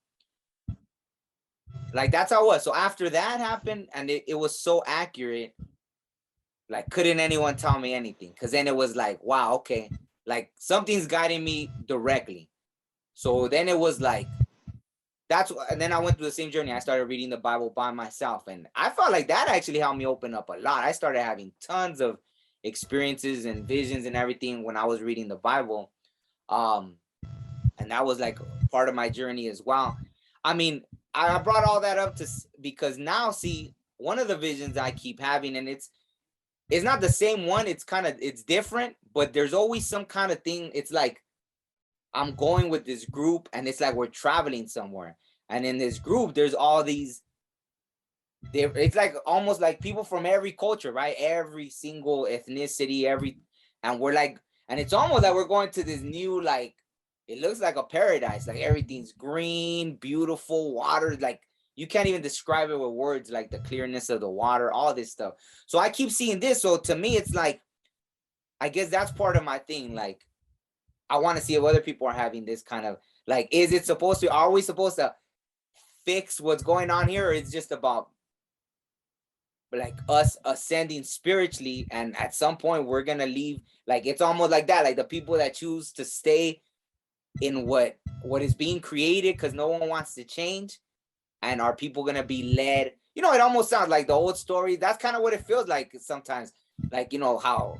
like that's how it was. So after that happened, and it was so accurate, like couldn't anyone tell me anything? Because then it was like, wow, okay, like something's guiding me directly. So then it was like, and then I went through the same journey. I started reading the Bible by myself, and I felt like that actually helped me open up a lot. I started having tons of experiences and visions and everything when I was reading the Bible. And that was like part of my journey as well. I mean, I brought all that up because now, see, one of the visions I keep having, and it's not the same one. It's different, but there's always some kind of thing. It's like I'm going with this group, and it's like we're traveling somewhere. And in this group, there's all these. It's like almost like people from every culture, right? Every single ethnicity, and we're like, and it's almost like we're going to this new, like, it looks like a paradise. Like everything's green, beautiful, water. Like you can't even describe it with words. Like the clearness of the water, all this stuff. So I keep seeing this. So to me, it's like, I guess that's part of my thing. Like, I want to see if other people are having this kind of, like, are we supposed to fix what's going on here? Or it's just about like us ascending spiritually, and at some point we're gonna leave. Like it's almost like that, like the people that choose to stay in what is being created because no one wants to change, and are people gonna be led? It almost sounds like the old story. That's kind of what it feels like sometimes. Like how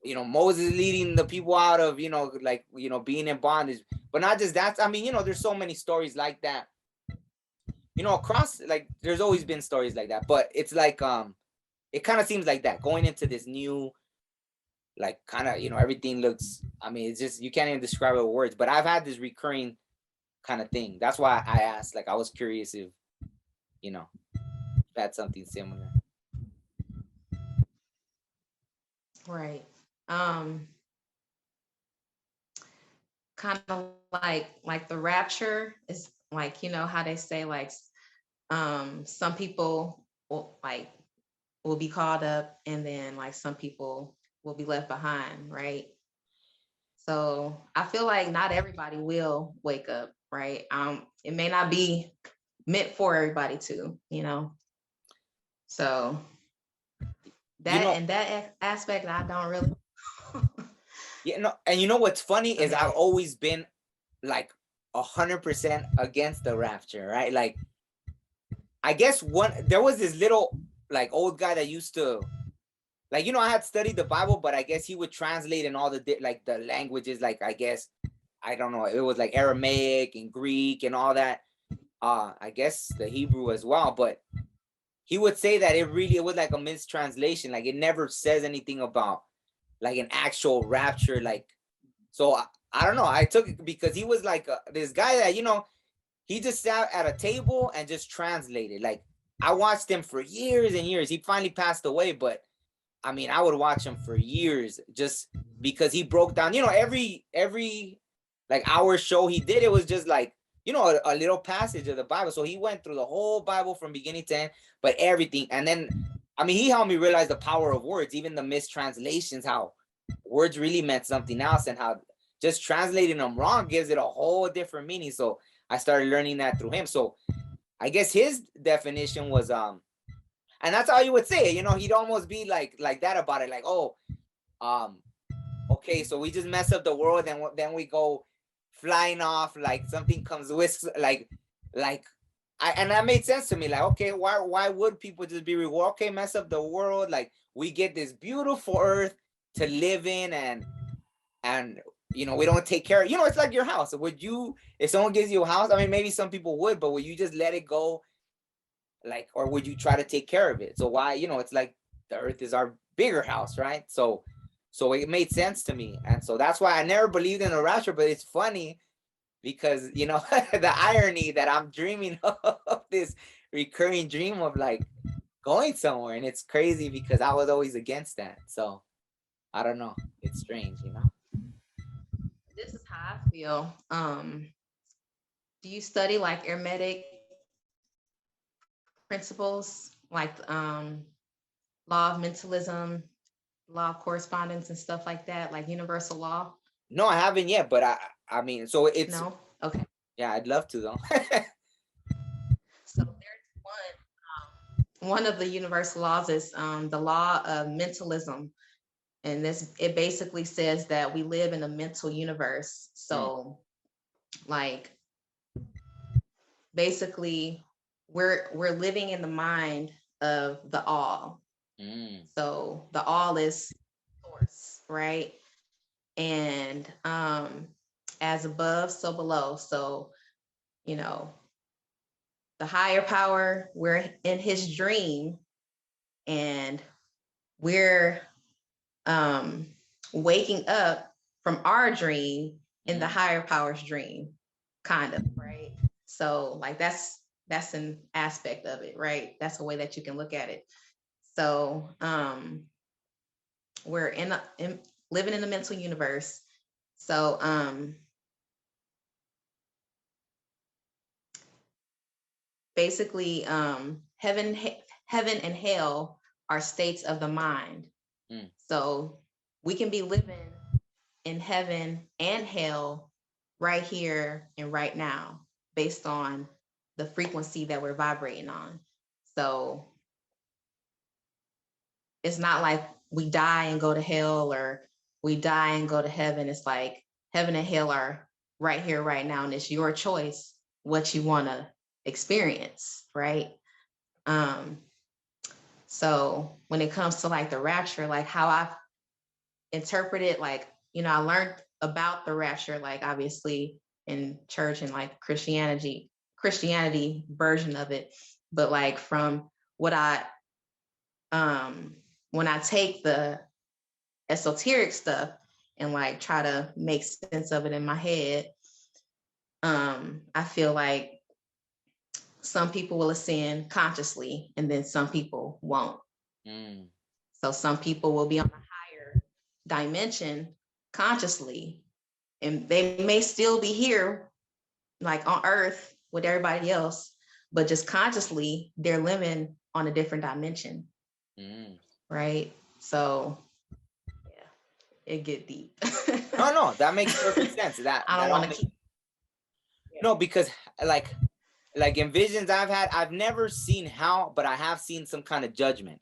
Moses leading the people out of like being in bondage. But not just that, I mean, there's so many stories like that, across, like there's always been stories like that. But it's like it kind of seems like that going into this new, like, kind of everything looks, I mean, it's just, you can't even describe it with words. But I've had this recurring kind of thing. That's why I asked. Like I was curious if that's something similar. Right. Kind of like the rapture is like, how they say like some people will be called up, and then like some people will be left behind, right? So I feel like not everybody will wake up, right? It may not be meant for everybody to, so that in that aspect I don't really and what's funny is I've always been like 100% against the rapture, right? Like I guess there was this little like old guy that used to, like, I had studied the Bible, but I guess he would translate in all the like the languages, like I guess, I don't know, it was like Aramaic and Greek and all that. I guess the Hebrew as well, but he would say that it was like a mistranslation. Like it never says anything about like an actual rapture. Like, so I don't know. I took it because he was like this guy that, he just sat at a table and just translated. Like I watched him for years and years. He finally passed away, but I mean, I would watch him for years just because he broke down, every like hour show he did, it was just like, a little passage of the Bible. So he went through the whole Bible from beginning to end, but everything. And then, I mean, he helped me realize the power of words, even the mistranslations, how words really meant something else, and how just translating them wrong gives it a whole different meaning. So I started learning that through him. So I guess his definition was, and that's how you would say it, he'd almost be like that about it. Like, oh, okay, so we just mess up the world, and then we go flying off, like something comes with like and that made sense to me. Like, okay, why would people just be rewarded? Okay, mess up the world, like we get this beautiful earth to live in, and you know, we don't take care of, you know, it's like your house. Would you, if someone gives you a house, I mean, maybe some people would, but would you just let it go? Like, or would you try to take care of it? So why, you know, it's like the earth is our bigger house, right? So it made sense to me. And so that's why I never believed in the rapture, but it's funny because, you know, the irony that I'm dreaming of this recurring dream of like going somewhere. And it's crazy because I was always against that. So I don't know. It's strange, you know? This is how I feel. Do you study like Hermetic principles, like law of mentalism, law of correspondence, and stuff like that, like universal law? No, I haven't yet, but I mean, so it's No? Okay. yeah, I'd love to though. So there's one of the universal laws is the law of mentalism. And it basically says that we live in a mental universe. So like basically we're living in the mind of the all. So the all is source, right? And as above, so below. So, you know, the higher power, we're in his dream, and we're waking up from our dream in the higher power's dream, kind of, right? So like that's an aspect of it, right? That's a way that you can look at it. So we're living in a mental universe. So basically heaven and hell are states of the mind. So we can be living in heaven and hell right here and right now based on the frequency that we're vibrating on. So it's not like we die and go to hell or we die and go to heaven. It's like heaven and hell are right here, right now. And it's your choice what you want to experience, right? So when it comes to like the rapture, like how I interpret it, like, you know, I learned about the rapture, like obviously in church and like Christianity version of it. But like from what when I take the esoteric stuff and like try to make sense of it in my head, I feel like some people will ascend consciously and then some people won't. So some people will be on a higher dimension consciously, and they may still be here like on earth with everybody else, but just consciously they're living on a different dimension. Right? So yeah, it get deep. No, that makes perfect sense. That I don't want to keep. No, because like in visions I've had, I've never seen how, but I have seen some kind of judgment.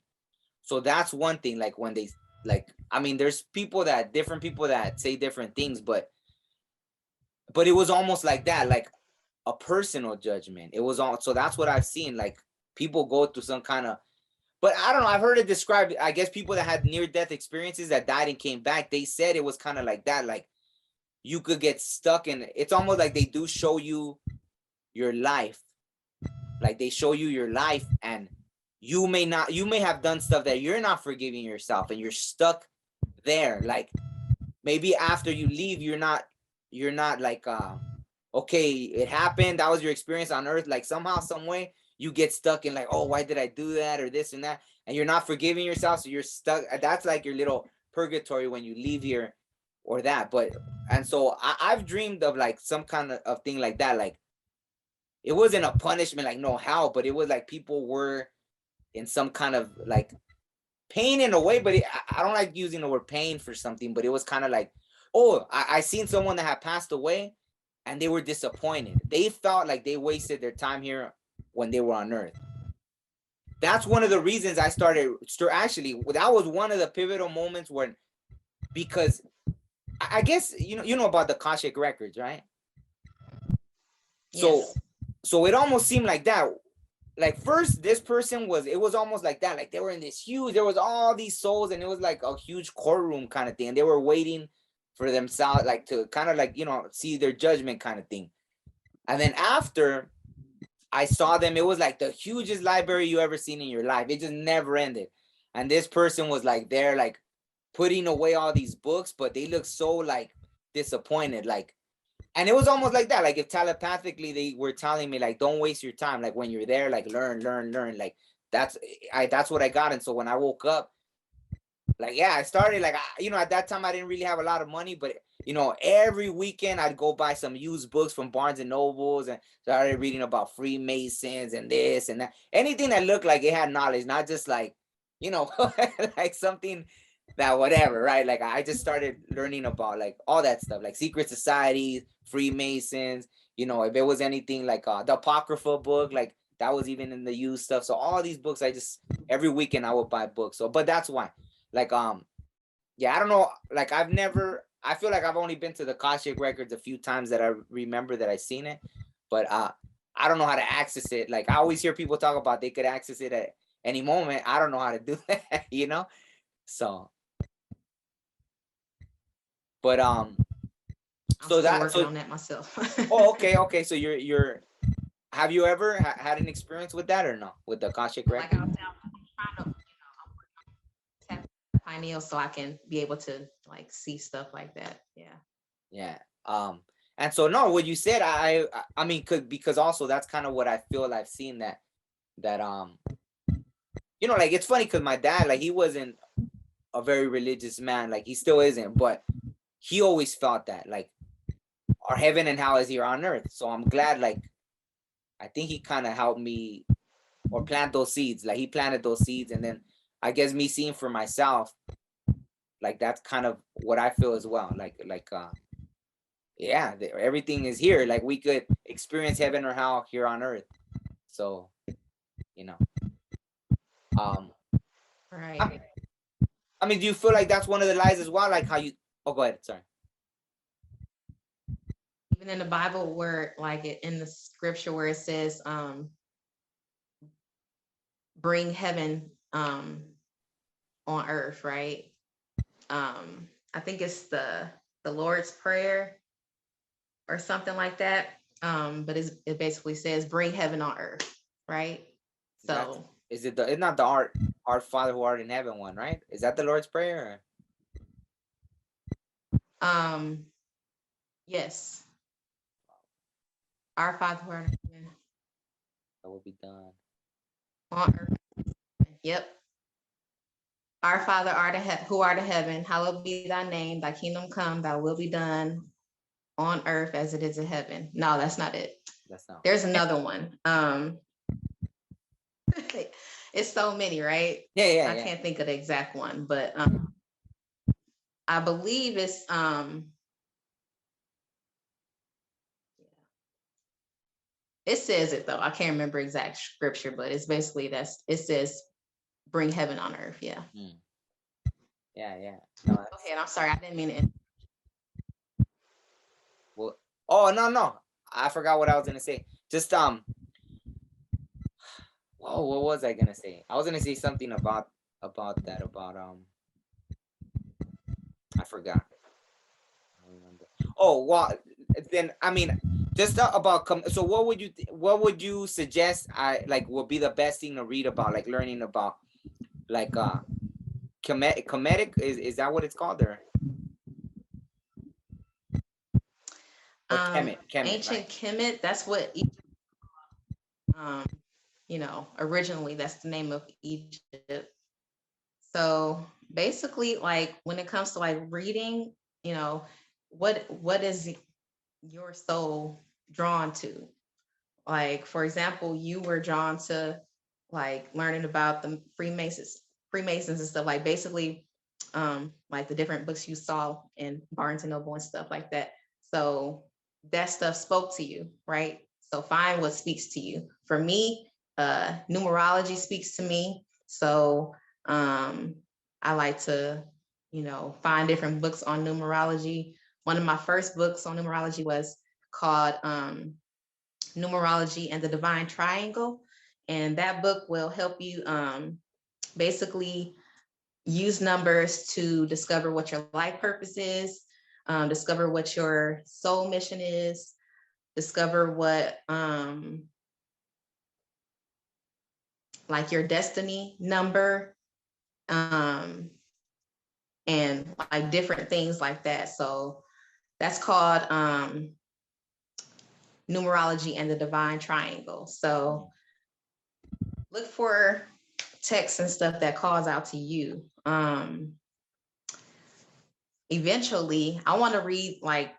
So that's one thing. Like when they like, I mean, there's different people that say different things, but it was almost like that, like a personal judgment. It was all, so that's what I've seen. Like people go through some kind of, but I don't know. I've heard it described. I guess people that had near-death experiences that died and came back, they said it was kind of like that. Like you could get stuck in. It's almost like they do show you your life. Like they show you your life, and you may have done stuff that you're not forgiving yourself, and you're stuck there. Like maybe after you leave, you're not like okay, it happened. That was your experience on earth. Like somehow, some way, you get stuck in like, oh, why did I do that or this and that? And you're not forgiving yourself. So you're stuck. That's like your little purgatory when you leave here or that. But, and so I've dreamed of like some kind of thing like that. Like it wasn't a punishment, like no hell, but it was like people were in some kind of like pain in a way, but I don't like using the word pain for something, but it was kind of like, oh, I seen someone that had passed away and they were disappointed. They felt like they wasted their time here when they were on earth. That's one of the reasons I started, actually, that was one of the pivotal moments when, because I guess, you know about the Akashic records, right? Yes. So it almost seemed like that. Like first, this person it was almost like that. Like they were in this huge, there was all these souls and it was like a huge courtroom kind of thing. And they were waiting for themselves, like to kind of like, see their judgment kind of thing. And then after I saw them, it was like the hugest library you ever seen in your life. It just never ended. And this person was like there, like putting away all these books, but they looked so like disappointed. Like, and it was almost like that. Like if telepathically they were telling me like, don't waste your time. Like when you're there, like learn. Like that's what I got. And so when I woke up, like, yeah, I started like, at that time I didn't really have a lot of money, but every weekend I'd go buy some used books from Barnes and Nobles and started reading about Freemasons and this and that. Anything that looked like it had knowledge, not just like, like something that whatever, right? Like I just started learning about like all that stuff, like secret societies, Freemasons, if it was anything like the Apocrypha book, like that was even in the used stuff. So all these books, every weekend I would buy books. So, but that's why, like, yeah, I don't know. Like I feel like I've only been to the Akashic Records a few times that I remember that I seen it, but I don't know how to access it. Like I always hear people talk about they could access it at any moment. I don't know how to do that, So, but I'm so still working on that myself. Oh, okay. So you're have you ever had an experience with that or no? With the Akashic Records? Like I'm trying to tap pineal so I can be able to like see stuff like that. Yeah. Yeah. And so no, what you said, I mean, because also that's kind of what I feel I've seen that like it's funny because my dad, like he wasn't a very religious man, like he still isn't, but he always felt that like our heaven and hell is here on earth. So I'm glad, like I think he kind of helped me or plant those seeds. Like he planted those seeds, and then I guess me seeing for myself, like that's kind of what I feel as well. Yeah, everything is here. Like we could experience heaven or hell here on earth. So, Right. I mean, do you feel like that's one of the lies as well? Like how you? Oh, go ahead. Sorry. Even in the Bible, where like in the scripture where it says, "Bring heaven on earth," right? I think it's the Lord's Prayer or something like that. But it basically says, "Bring heaven on earth," right? So it's not the our Father who art in heaven one, right? Is that the Lord's Prayer? yes. Our Father who art in heaven. That will be done on earth. Yep. Our Father who art in heaven, hallowed be thy name, thy kingdom come, thy will be done on earth as it is in heaven. No, that's not it. That's not. There's another one. It's so many, right? Yeah. I can't think of the exact one, but I believe it's it says it though. I can't remember exact scripture, but it's basically it says bring heaven on earth. Yeah. Yeah. No, okay, and I'm sorry, I didn't mean it. Well, oh no. I forgot what I was gonna say. Just whoa, what was I gonna say? I was gonna say something about that, I forgot. I don't remember. Oh well, then I mean, just about so what would you suggest I like would be the best thing to read about, like learning about, like Kemetic, is that what it's called, or Kemet, ancient right? Kemet, that's what originally that's the name of Egypt. So basically, like when it comes to like reading, what is your soul drawn to? Like, for example, you were drawn to like learning about the Freemasons and stuff, like basically like the different books you saw in Barnes and Noble and stuff like that. So that stuff spoke to you, right? So find what speaks to you. For me, numerology speaks to me. So I like to, find different books on numerology. One of my first books on numerology was called Numerology and the Divine Triangle. And that book will help you basically use numbers to discover what your life purpose is, discover what your soul mission is, discover what like your destiny number, and like different things like that. So that's called numerology and the divine triangle. So look for texts and stuff that calls out to you. Eventually, I want to read like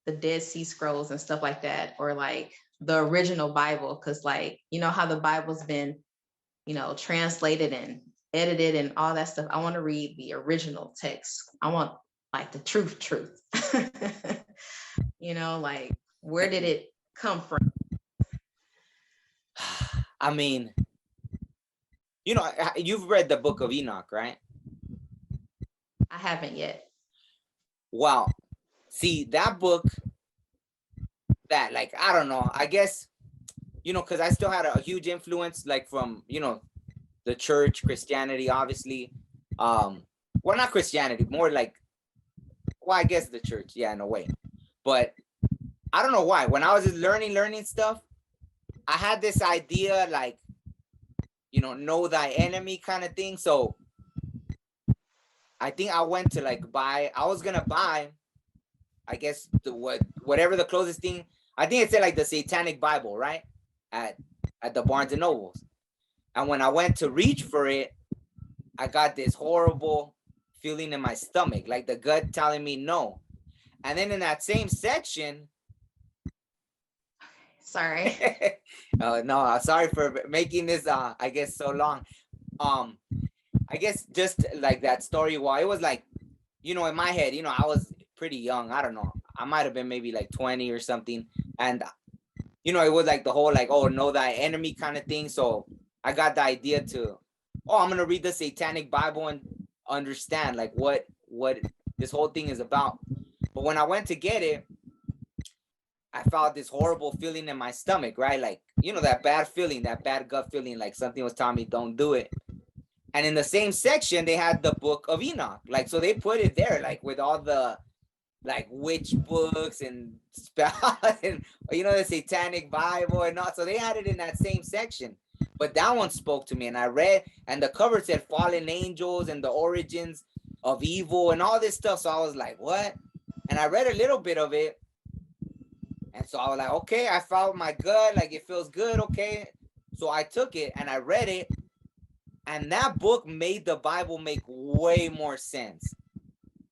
the Dead Sea Scrolls and stuff like that, or like the original Bible, because like, you know how the Bible's been, you know, translated and edited and all that stuff. I want to read the original text. I want like the truth. You know, like where did it come from? I mean, you know, you've read the book of Enoch, right? I haven't yet. Wow. See, that book, that, like, I don't know, I guess, you know, because I still had a huge influence, like, from, you know, the church, Christianity, obviously. Well, not Christianity, more like, well, I guess the church, yeah, in a way. But I don't know why. When I was just learning stuff, I had this idea, like, you know thy enemy kind of thing. So I think I went to like I was gonna buy, I guess, whatever the closest thing. I think it said like the Satanic Bible, right? At the Barnes and Nobles. And when I went to reach for it, I got this horrible feeling in my stomach, like the gut telling me no. And then in that same section, sorry. No, sorry for making this I guess so long. I guess just like that story, well, it was like, you know, in my head, you know, I was pretty young. I don't know. I might have been maybe like 20 or something. And, you know, it was like the whole like, oh, know thy enemy kind of thing. So I got the idea to, oh, I'm going to read the Satanic Bible and understand like what this whole thing is about. But when I went to get it, I felt this horrible feeling in my stomach, right? Like, you know, that bad feeling, that bad gut feeling, like something was telling me don't do it. And in the same section, they had the book of Enoch. Like, so they put it there, like with all the like witch books and spell and, you know, the Satanic Bible and all. So they had it in that same section. But that one spoke to me, and I read, and the cover said fallen angels and the origins of evil and all this stuff. So I was like, what? And I read a little bit of it. And so I was like, okay, I felt my gut, like it feels good, okay. So I took it and I read it. And that book made the Bible make way more sense.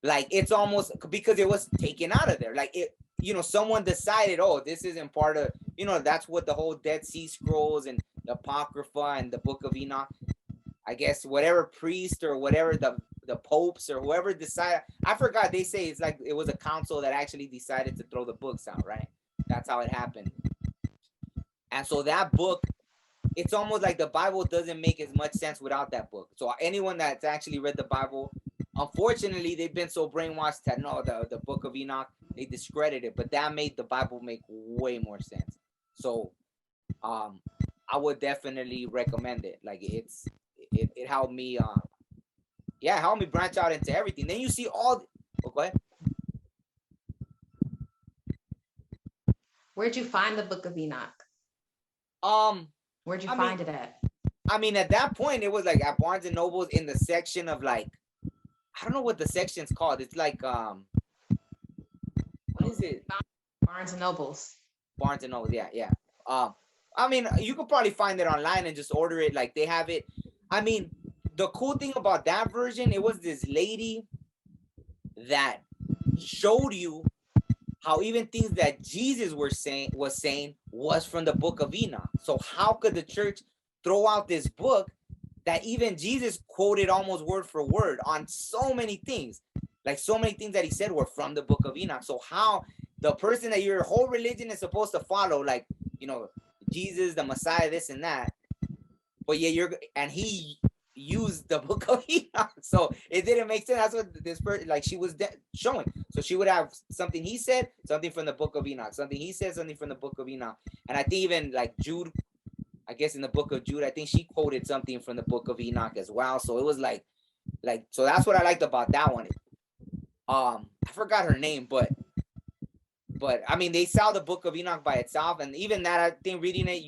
Like it's almost because it was taken out of there. Like it, you know, someone decided, oh, this isn't part of, you know, that's what the whole Dead Sea Scrolls and the Apocrypha and the Book of Enoch, I guess whatever priest or whatever the popes or whoever decided, I forgot, they say it's like it was a council that actually decided to throw the books out, right? That's how it happened. And so that book, it's almost like the Bible doesn't make as much sense without that book. So anyone that's actually read the Bible, unfortunately, they've been so brainwashed that no, the Book of Enoch, they discredit it, but that made the Bible make way more sense. So I would definitely recommend it. Like it helped me yeah, helped me branch out into everything. Then you see all go ahead. Where'd you find the Book of Enoch? Where'd you find it at? I mean, at that point, it was like at Barnes and Nobles in the section of like, I don't know what the section's called. It's like, what is it? Barnes and Nobles. Barnes and Nobles, yeah. I mean, you could probably find it online and just order it. Like they have it. I mean, the cool thing about that version, it was this lady that showed you how even things that Jesus was saying was from the Book of Enoch. So how could the church throw out this book that even Jesus quoted almost word for word on so many things? Like so many things that he said were from the Book of Enoch. So how the person that your whole religion is supposed to follow, like, you know, Jesus, the Messiah, this and that, but yeah, he used the Book of Enoch, so it didn't make sense. That's what this person, like, she was showing. So she would have something he said, something from the Book of Enoch, something he said, something from the Book of Enoch. And I think even like Jude, I guess in the Book of Jude, I think she quoted something from the Book of Enoch as well. So it was like so that's what I liked about that one. I forgot her name, but I mean, they sell the Book of Enoch by itself, and even that, I think reading it,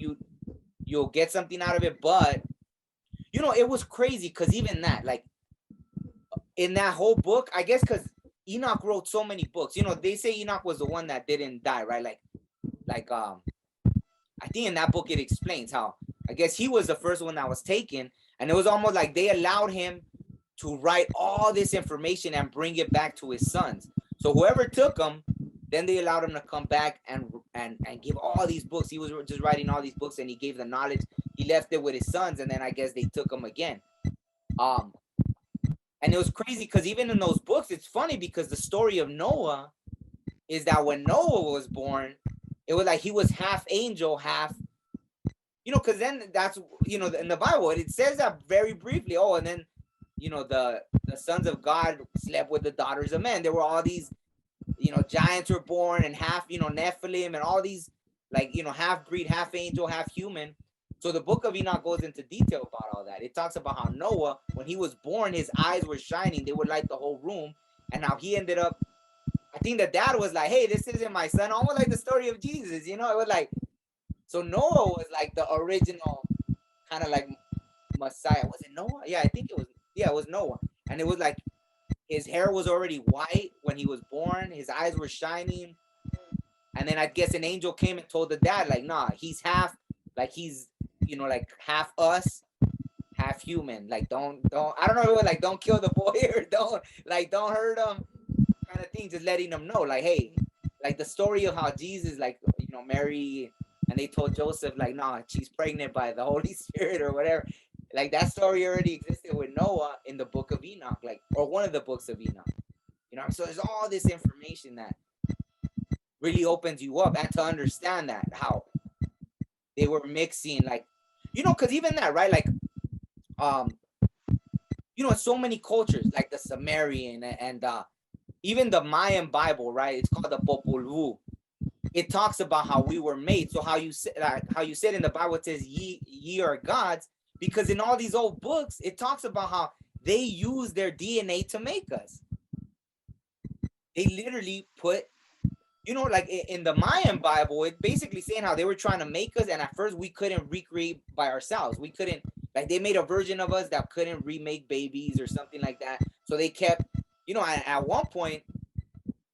you'll get something out of it. But you know, it was crazy because even that, like in that whole book, I guess because Enoch wrote so many books. You know, they say Enoch was the one that didn't die, right? Like I think in that book it explains how I guess he was the first one that was taken, and it was almost like they allowed him to write all this information and bring it back to his sons. So whoever took him, then they allowed him to come back and give all these books. He was just writing all these books, and he gave the knowledge. He left it with his sons, and then I guess they took him again. And it was crazy because even in those books, it's funny because the story of Noah is that when Noah was born, it was like he was half angel, half, you know, because then that's, you know, in the Bible, it says that very briefly. Oh, and then, you know, the sons of God slept with the daughters of men. There were all these, you know, giants were born, and half, you know, Nephilim, and all these, like, you know, half breed, half angel, half human. So the book of Enoch goes into detail about all that. It talks about how Noah, when he was born, his eyes were shining. They would light the whole room. And how he ended up, I think the dad was like, hey, this isn't my son. Almost like the story of Jesus, you know? It was like, so Noah was like the original kind of like Messiah. Was it Noah? Yeah, I think it was. Yeah, it was Noah. And it was like his hair was already white when he was born. His eyes were shining. And then I guess an angel came and told the dad, like, nah, he's half, like he's, you know, like half us, half human. Like, don't, I don't know, it was like, don't kill the boy or don't hurt him kind of thing. Just letting them know, like, hey, like the story of how Jesus, like, you know, Mary, and they told Joseph, like, nah, she's pregnant by the Holy Spirit or whatever. Like that story already existed with Noah in the book of Enoch, like, or one of the books of Enoch. You know, so there's all this information that really opens you up, and to understand that how they were mixing, like, you know, because even that, right, like, you know, so many cultures, like the Sumerian and even the Mayan Bible, right? It's called the Popol Vuh. It talks about how we were made. So how you said in the Bible, it says ye are gods, because in all these old books, it talks about how they use their DNA to make us. They literally put, you know, like in the Mayan Bible, it basically saying how they were trying to make us, and at first we couldn't recreate by ourselves. We couldn't, like, they made a version of us that couldn't remake babies or something like that. So they kept, you know, at one point,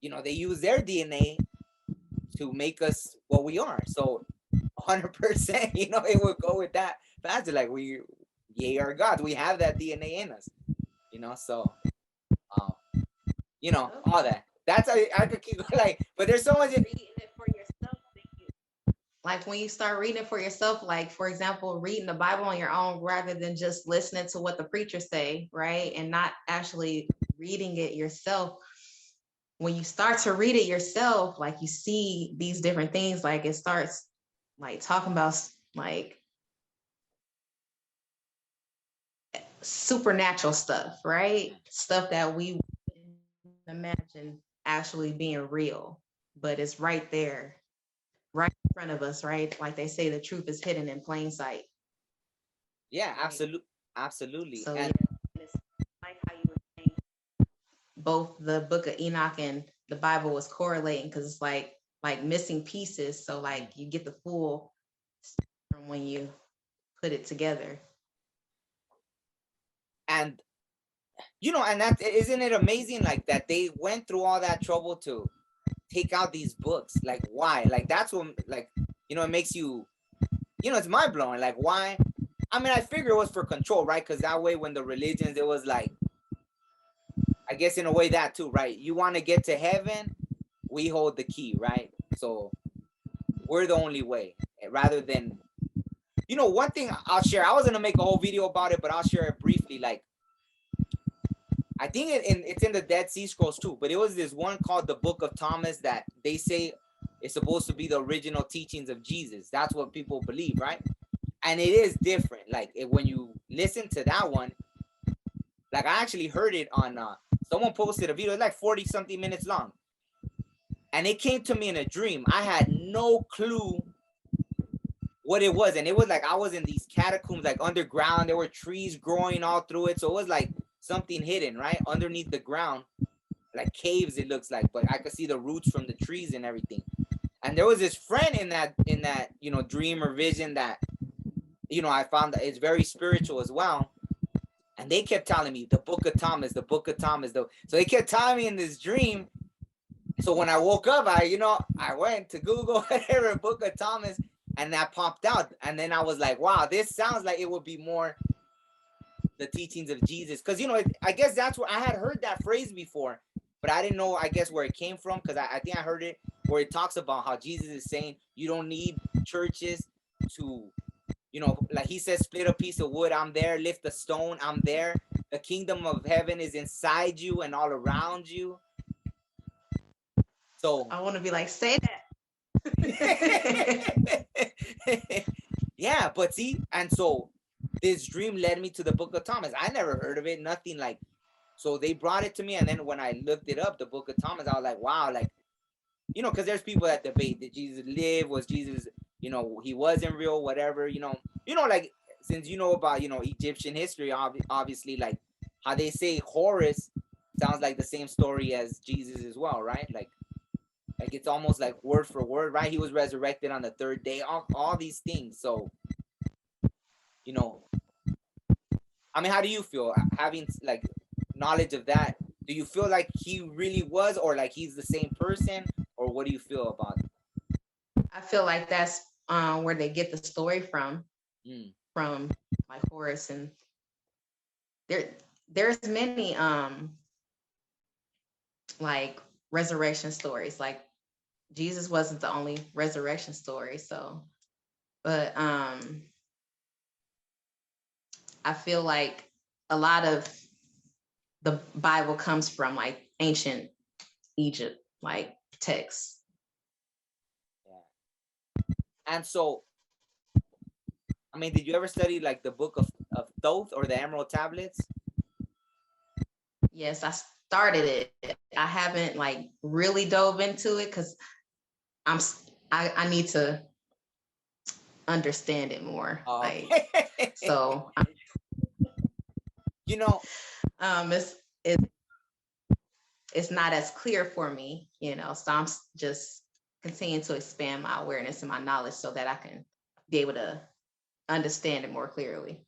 you know, they used their DNA to make us what we are. So 100%, you know, it would go with that factor. Like, ye are gods. We have that DNA in us, you know. So, you know, all that. That's how I could keep going, like, but there's so much. Reading it for yourself, like when you start reading it for yourself, like for example, reading the Bible on your own rather than just listening to what the preachers say, right? And not actually reading it yourself. When you start to read it yourself, like you see these different things, like it starts like talking about like supernatural stuff, right? Stuff that we wouldn't imagine actually being real, but it's right there, right in front of us, right? Like they say, the truth is hidden in plain sight. Yeah, absolutely. So and yeah, it's like how you were saying, both the book of Enoch and the Bible was correlating, because it's like missing pieces. So like you get the full from when you put it together. And you know, and that, isn't it amazing, like that they went through all that trouble to take out these books? Like, why? Like, that's what, like, you know, it makes you, you know, it's mind blowing. Like, why? I mean, I figure it was for control, right? Because that way, when the religions, it was like, I guess in a way that too, right? You want to get to heaven, we hold the key, right? So we're the only way, rather than, you know, one thing I'll share. I was gonna make a whole video about it, but I'll share it briefly. Like, I think it's in the Dead Sea Scrolls too, but it was this one called the Book of Thomas that they say is supposed to be the original teachings of Jesus. That's what people believe, right? And it is different. Like, when you listen to that one, like, I actually heard it on, someone posted a video, it's like 40 something minutes long. And it came to me in a dream. I had no clue what it was. And it was like, I was in these catacombs, like underground. There were trees growing all through it. So it was like something hidden, right? Underneath the ground. like caves, it looks like, but I could see the roots from the trees and everything. And there was this friend in that you know, dream or vision that, you know, I found that it's very spiritual as well. And they kept telling me the Book of Thomas, the Book of Thomas. So they kept telling me in this dream. So when I woke up, I went to Google whatever Book of Thomas, and that popped out. And then I was like, wow, this sounds like it would be more the teachings of Jesus. Because, you know, I guess that's where I had heard that phrase before, but I didn't know, I guess, where it came from. Because I think I heard it where it talks about how Jesus is saying you don't need churches to, you know, like he says, split a piece of wood, I'm there, lift a stone, I'm there. The kingdom of heaven is inside you and all around you. So I want to be like, say that. Yeah, but see, and so this dream led me to the Book of Thomas. I never heard of it, nothing like. So they brought it to me, and then when I looked it up, the Book of Thomas, I was like, wow, like, you know, because there's people that debate, did Jesus live? Was Jesus, you know, he wasn't real, whatever, you know, like, since you know about, you know, Egyptian history, obviously, like how they say Horus sounds like the same story as Jesus as well, right? Like it's almost like word for word, right? He was resurrected on the third day, all these things. So, you know, I mean, how do you feel having like knowledge of that? Do you feel like he really was, or like he's the same person, or what do you feel about it? I feel like that's where they get the story from like Horus, and there's many like resurrection stories. Like Jesus wasn't the only resurrection story, so but I feel like a lot of the Bible comes from like ancient Egypt, like texts. Yeah. And so, I mean, did you ever study like the Book of Thoth or the Emerald Tablets? Yes, I started it. I haven't like really dove into it because I need to understand it more. Oh, like so you know, it's not as clear for me, you know, so I'm just continuing to expand my awareness and my knowledge so that I can be able to understand it more clearly.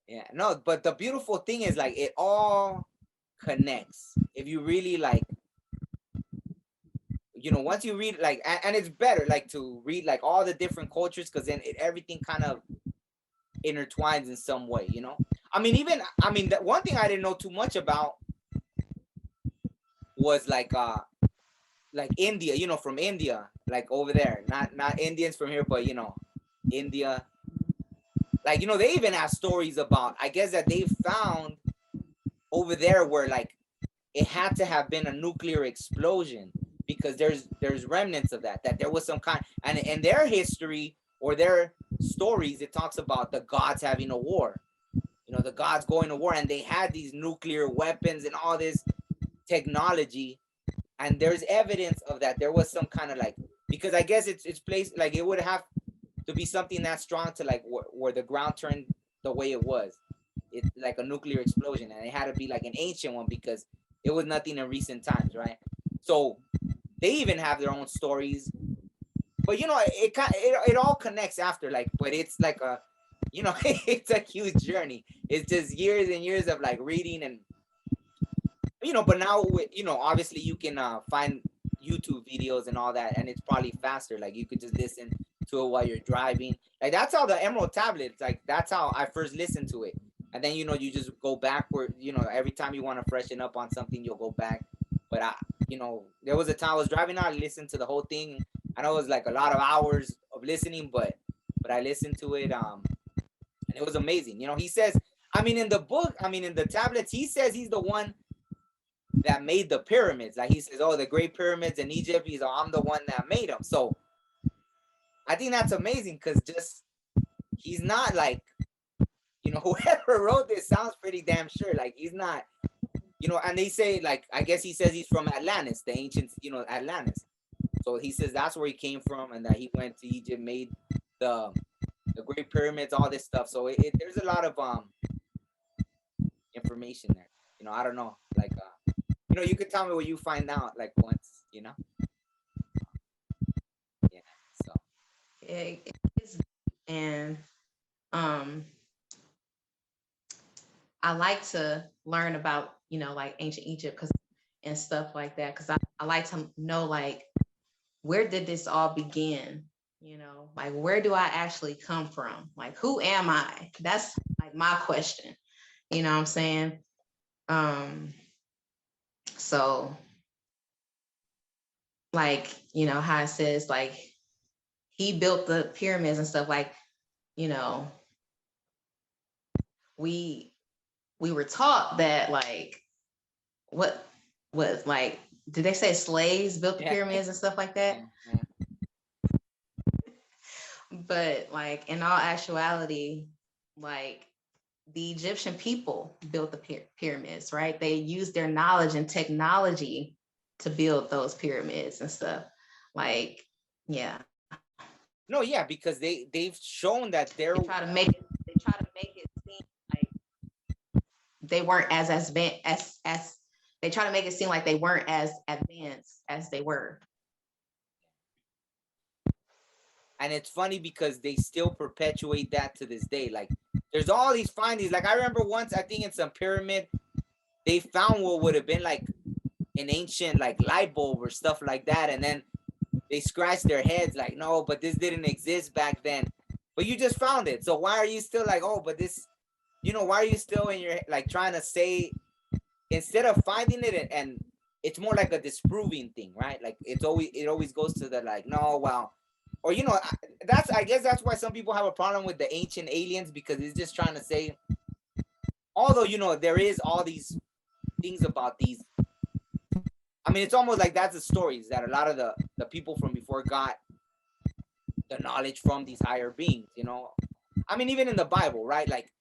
Yeah, no, but the beautiful thing is like it all connects. If you really like, you know, once you read like, and it's better like to read like all the different cultures, because then everything kind of intertwines in some way, you know. I mean, that one thing I didn't know too much about was like India, you know, from India, like over there, not Indians from here, but you know, India. Like, you know, they even have stories about, I guess, that they found over there where like it had to have been a nuclear explosion, because there's remnants of that there was some kind, and in their history or their stories, it talks about the gods having a war, you know, the gods going to war, and they had these nuclear weapons and all this technology, and there's evidence of that. There was some kind of like, because I guess it's placed like it would have to be something that strong to like where the ground turned the way it was. It's like a nuclear explosion, and it had to be like an ancient one because it was nothing in recent times, right? So they even have their own stories, but you know, it all connects after, like, but it's like a, you know, it's a huge journey. It's just years and years of like reading, and you know, but now with, you know, obviously you can find YouTube videos and all that, and it's probably faster. Like you could just listen to it while you're driving. Like that's how the Emerald Tablets, like that's how I first listened to it. And then, you know, you just go backward, you know, every time you want to freshen up on something, you'll go back. But you know, there was a time I was driving out, I listened to the whole thing. I know it was like a lot of hours of listening, but I listened to it, and it was amazing. You know, he says, I mean, in the book, I mean, in the tablets, he says he's the one that made the pyramids. Like he says, oh, the great pyramids in Egypt, he's, oh, I'm the one that made them. So I think that's amazing, because just, he's not like, you know, whoever wrote this sounds pretty damn sure. Like he's not, you know, and they say, like, I guess he says he's from Atlantis, the ancient, you know, Atlantis. So he says that's where he came from, and that he went to Egypt, made the great pyramids, all this stuff. So there's a lot of information there. You know, I don't know, like you know, you could tell me what you find out like once, you know. Yeah. So It is, and I like to learn about, like ancient Egypt and stuff like that, because I like to know, like, where did this all begin? Like, where do I actually come from? Like, who am I? That's like my question. You know what I'm saying? So, like, how it says, like, he built the pyramids and stuff, like, you know, we were taught that, like, what was, like, did they say slaves built the pyramids and stuff like that? yeah. But, like, in all actuality, like, the Egyptian people built the pyramids, right? They used their knowledge and technology to build those pyramids and stuff. Like, yeah. No, yeah, because they've shown that They try to make it seem like they weren't as they try to make it seem like they weren't as advanced as they were. And it's funny because they still perpetuate that to this day. Like, there's all these findings. Like, I remember once, I think in some pyramid, they found what would have been like an ancient like light bulb or stuff like that, and then they scratched their heads like, no, but this didn't exist back then. But you just found it. So why are you still like, oh, but this, why are you still in your, like, trying to say, instead of finding it, and it's more like a disproving thing, right? Like, it always goes to the, like, no, well, or, I guess that's why some people have a problem with the ancient aliens, because it's just trying to say, although, there is all these things about these, I mean, it's almost like that's the stories that a lot of the people from before got the knowledge from these higher beings, I mean, even in the Bible, right? Like,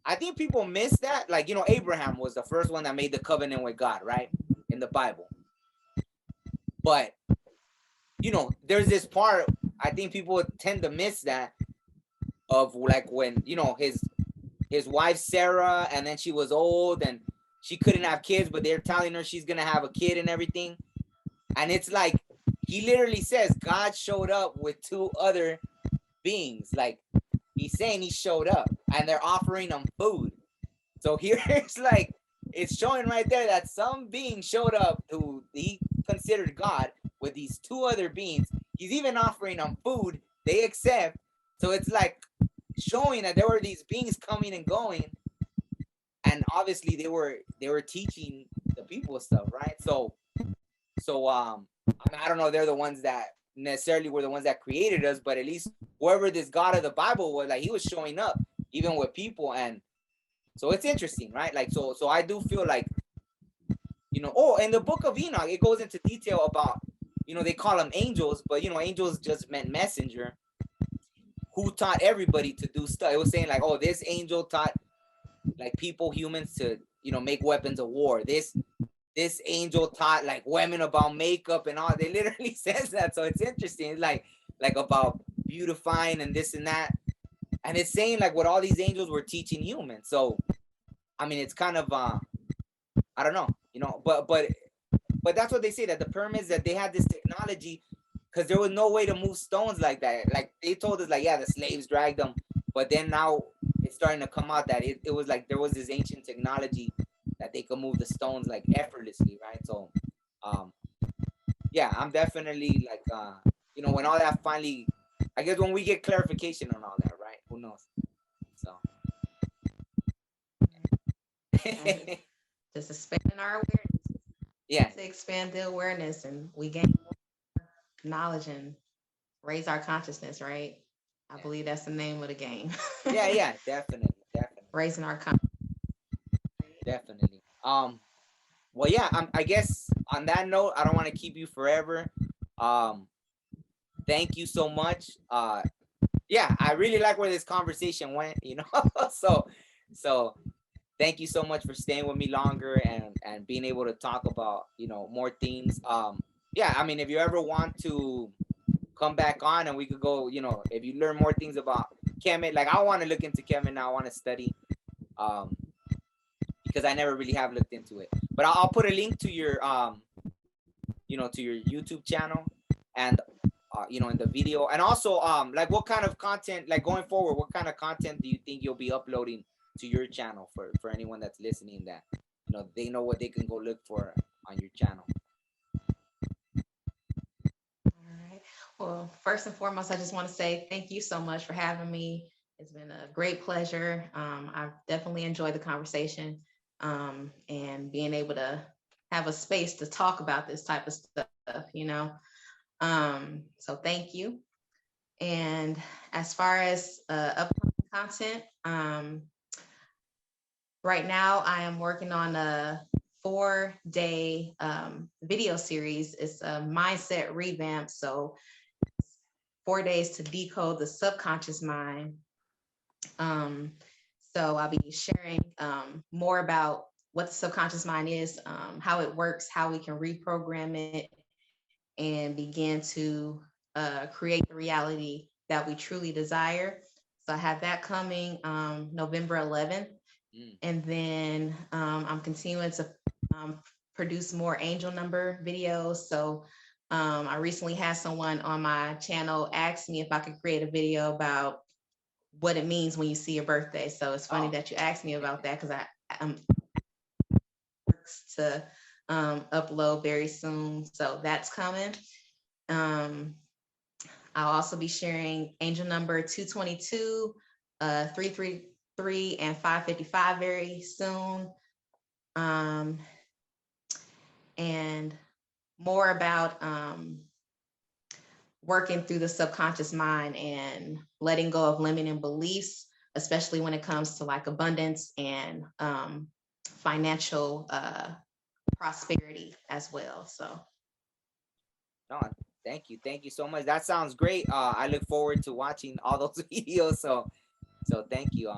I think people miss that. Like, Abraham was the first one that made the covenant with God, right? In the Bible. But, there's this part, I think people tend to miss that, of like when, his wife Sarah, and then she was old and she couldn't have kids, but they're telling her she's gonna have a kid and everything. And it's like, he literally says God showed up with two other beings. Like, he's saying he showed up and they're offering him food. So here's like, it's showing right there that some being showed up who he considered God with these two other beings. He's even offering them food. They accept. So it's like showing that there were these beings coming and going. And obviously they were teaching the people stuff, right? So I mean, I don't know, they're the ones that necessarily were the ones that created us, but at least whoever this God of the Bible was, like, he was showing up even with people. And so it's interesting, right? Like, so I do feel like, in the book of Enoch, it goes into detail about, they call them angels, but angels just meant messenger, who taught everybody to do stuff. It was saying like, oh, this angel taught like people, humans, to make weapons of war. This angel taught like women about makeup and all. They literally says that. So it's interesting. It's like about beautifying and this and that. And it's saying like what all these angels were teaching humans. So I mean, it's kind of I don't know, but that's what they say, that the pyramids, that they had this technology, because there was no way to move stones like that. Like, they told us like, yeah, the slaves dragged them, but then now it's starting to come out that it was like there was this ancient technology that they could move the stones like effortlessly, right? So yeah, I'm definitely like when all that finally, I guess when we get clarification on all that, right? Who knows? So just expanding our awareness. Yeah, to expand the awareness, and we gain more knowledge and raise our consciousness, right? I believe that's the name of the game. yeah, definitely. Raising our consciousness. Definitely. Well, yeah, I guess on that note, I don't want to keep you forever. Thank you so much. Yeah, I really like where this conversation went, so thank you so much for staying with me longer and being able to talk about, more things. Yeah, I mean, if you ever want to come back on and we could go, if you learn more things about Kemet, like I want to look into Kemet now, I want to study, because I never really have looked into it. But I'll put a link to your to your YouTube channel, and in the video. And also like what kind of content, like going forward, what kind of content do you think you'll be uploading to your channel for anyone that's listening, that they know what they can go look for on your channel? All right. Well, first and foremost, I just want to say thank you so much for having me. It's been a great pleasure. I've definitely enjoyed the conversation, and being able to have a space to talk about this type of stuff, So thank you. And as far as upcoming content, right now I am working on a 4-day video series. It's a mindset revamp. So 4 days to decode the subconscious mind. So I'll be sharing more about what the subconscious mind is, how it works, how we can reprogram it, and begin to create the reality that we truly desire. So I have that coming November 11th. And then I'm continuing to produce more angel number videos. So I recently had someone on my channel ask me if I could create a video about what it means when you see your birthday. So it's funny that you asked me about that, because I'm to upload very soon. So that's coming. I'll also be sharing angel number 222, 333, and 555 very soon. And more about working through the subconscious mind and letting go of limiting beliefs, especially when it comes to like abundance and financial prosperity as well. So No, thank you so much. That sounds great. I look forward to watching all those videos. So thank you.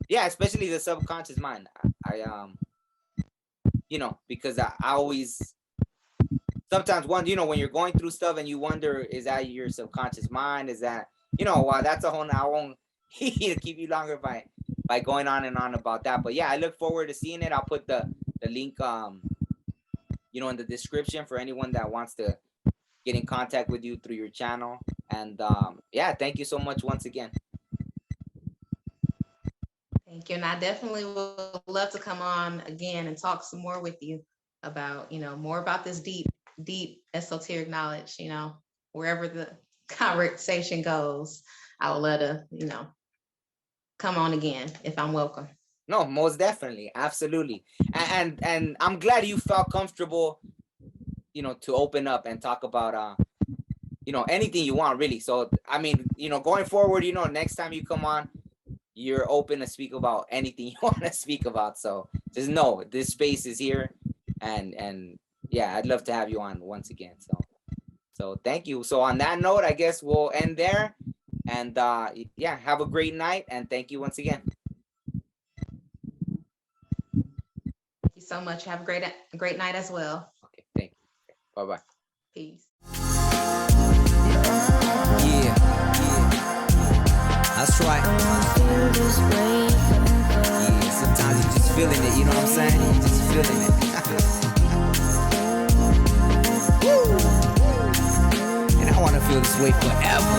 Yeah, especially the subconscious mind. I because I always sometimes wonder, when you're going through stuff and you wonder, is that your subconscious mind? Is that, that's a whole, I won't keep you longer by going on and on about that. But yeah, I look forward to seeing it. I'll put the link, in the description for anyone that wants to get in contact with you through your channel. And yeah, thank you so much once again. Thank you. And I definitely would love to come on again and talk some more with you about, more about this deep esoteric knowledge, wherever the conversation goes. I would love to, come on again if I'm welcome. No, most definitely. Absolutely. And I'm glad you felt comfortable, to open up and talk about, anything you want, really. So, I mean, going forward, next time you come on, you're open to speak about anything you want to speak about. So just know this space is here, and yeah, I'd love to have you on once again. So thank you. So on that note, I guess we'll end there, and yeah, have a great night, and thank you once again. Thank you so much. Have a great night as well. Okay, thank you. Bye-bye. Peace. Yeah, that's right. Yeah, sometimes you're just feeling it, you know what I'm saying? You're just feeling it. And I want to feel this way forever.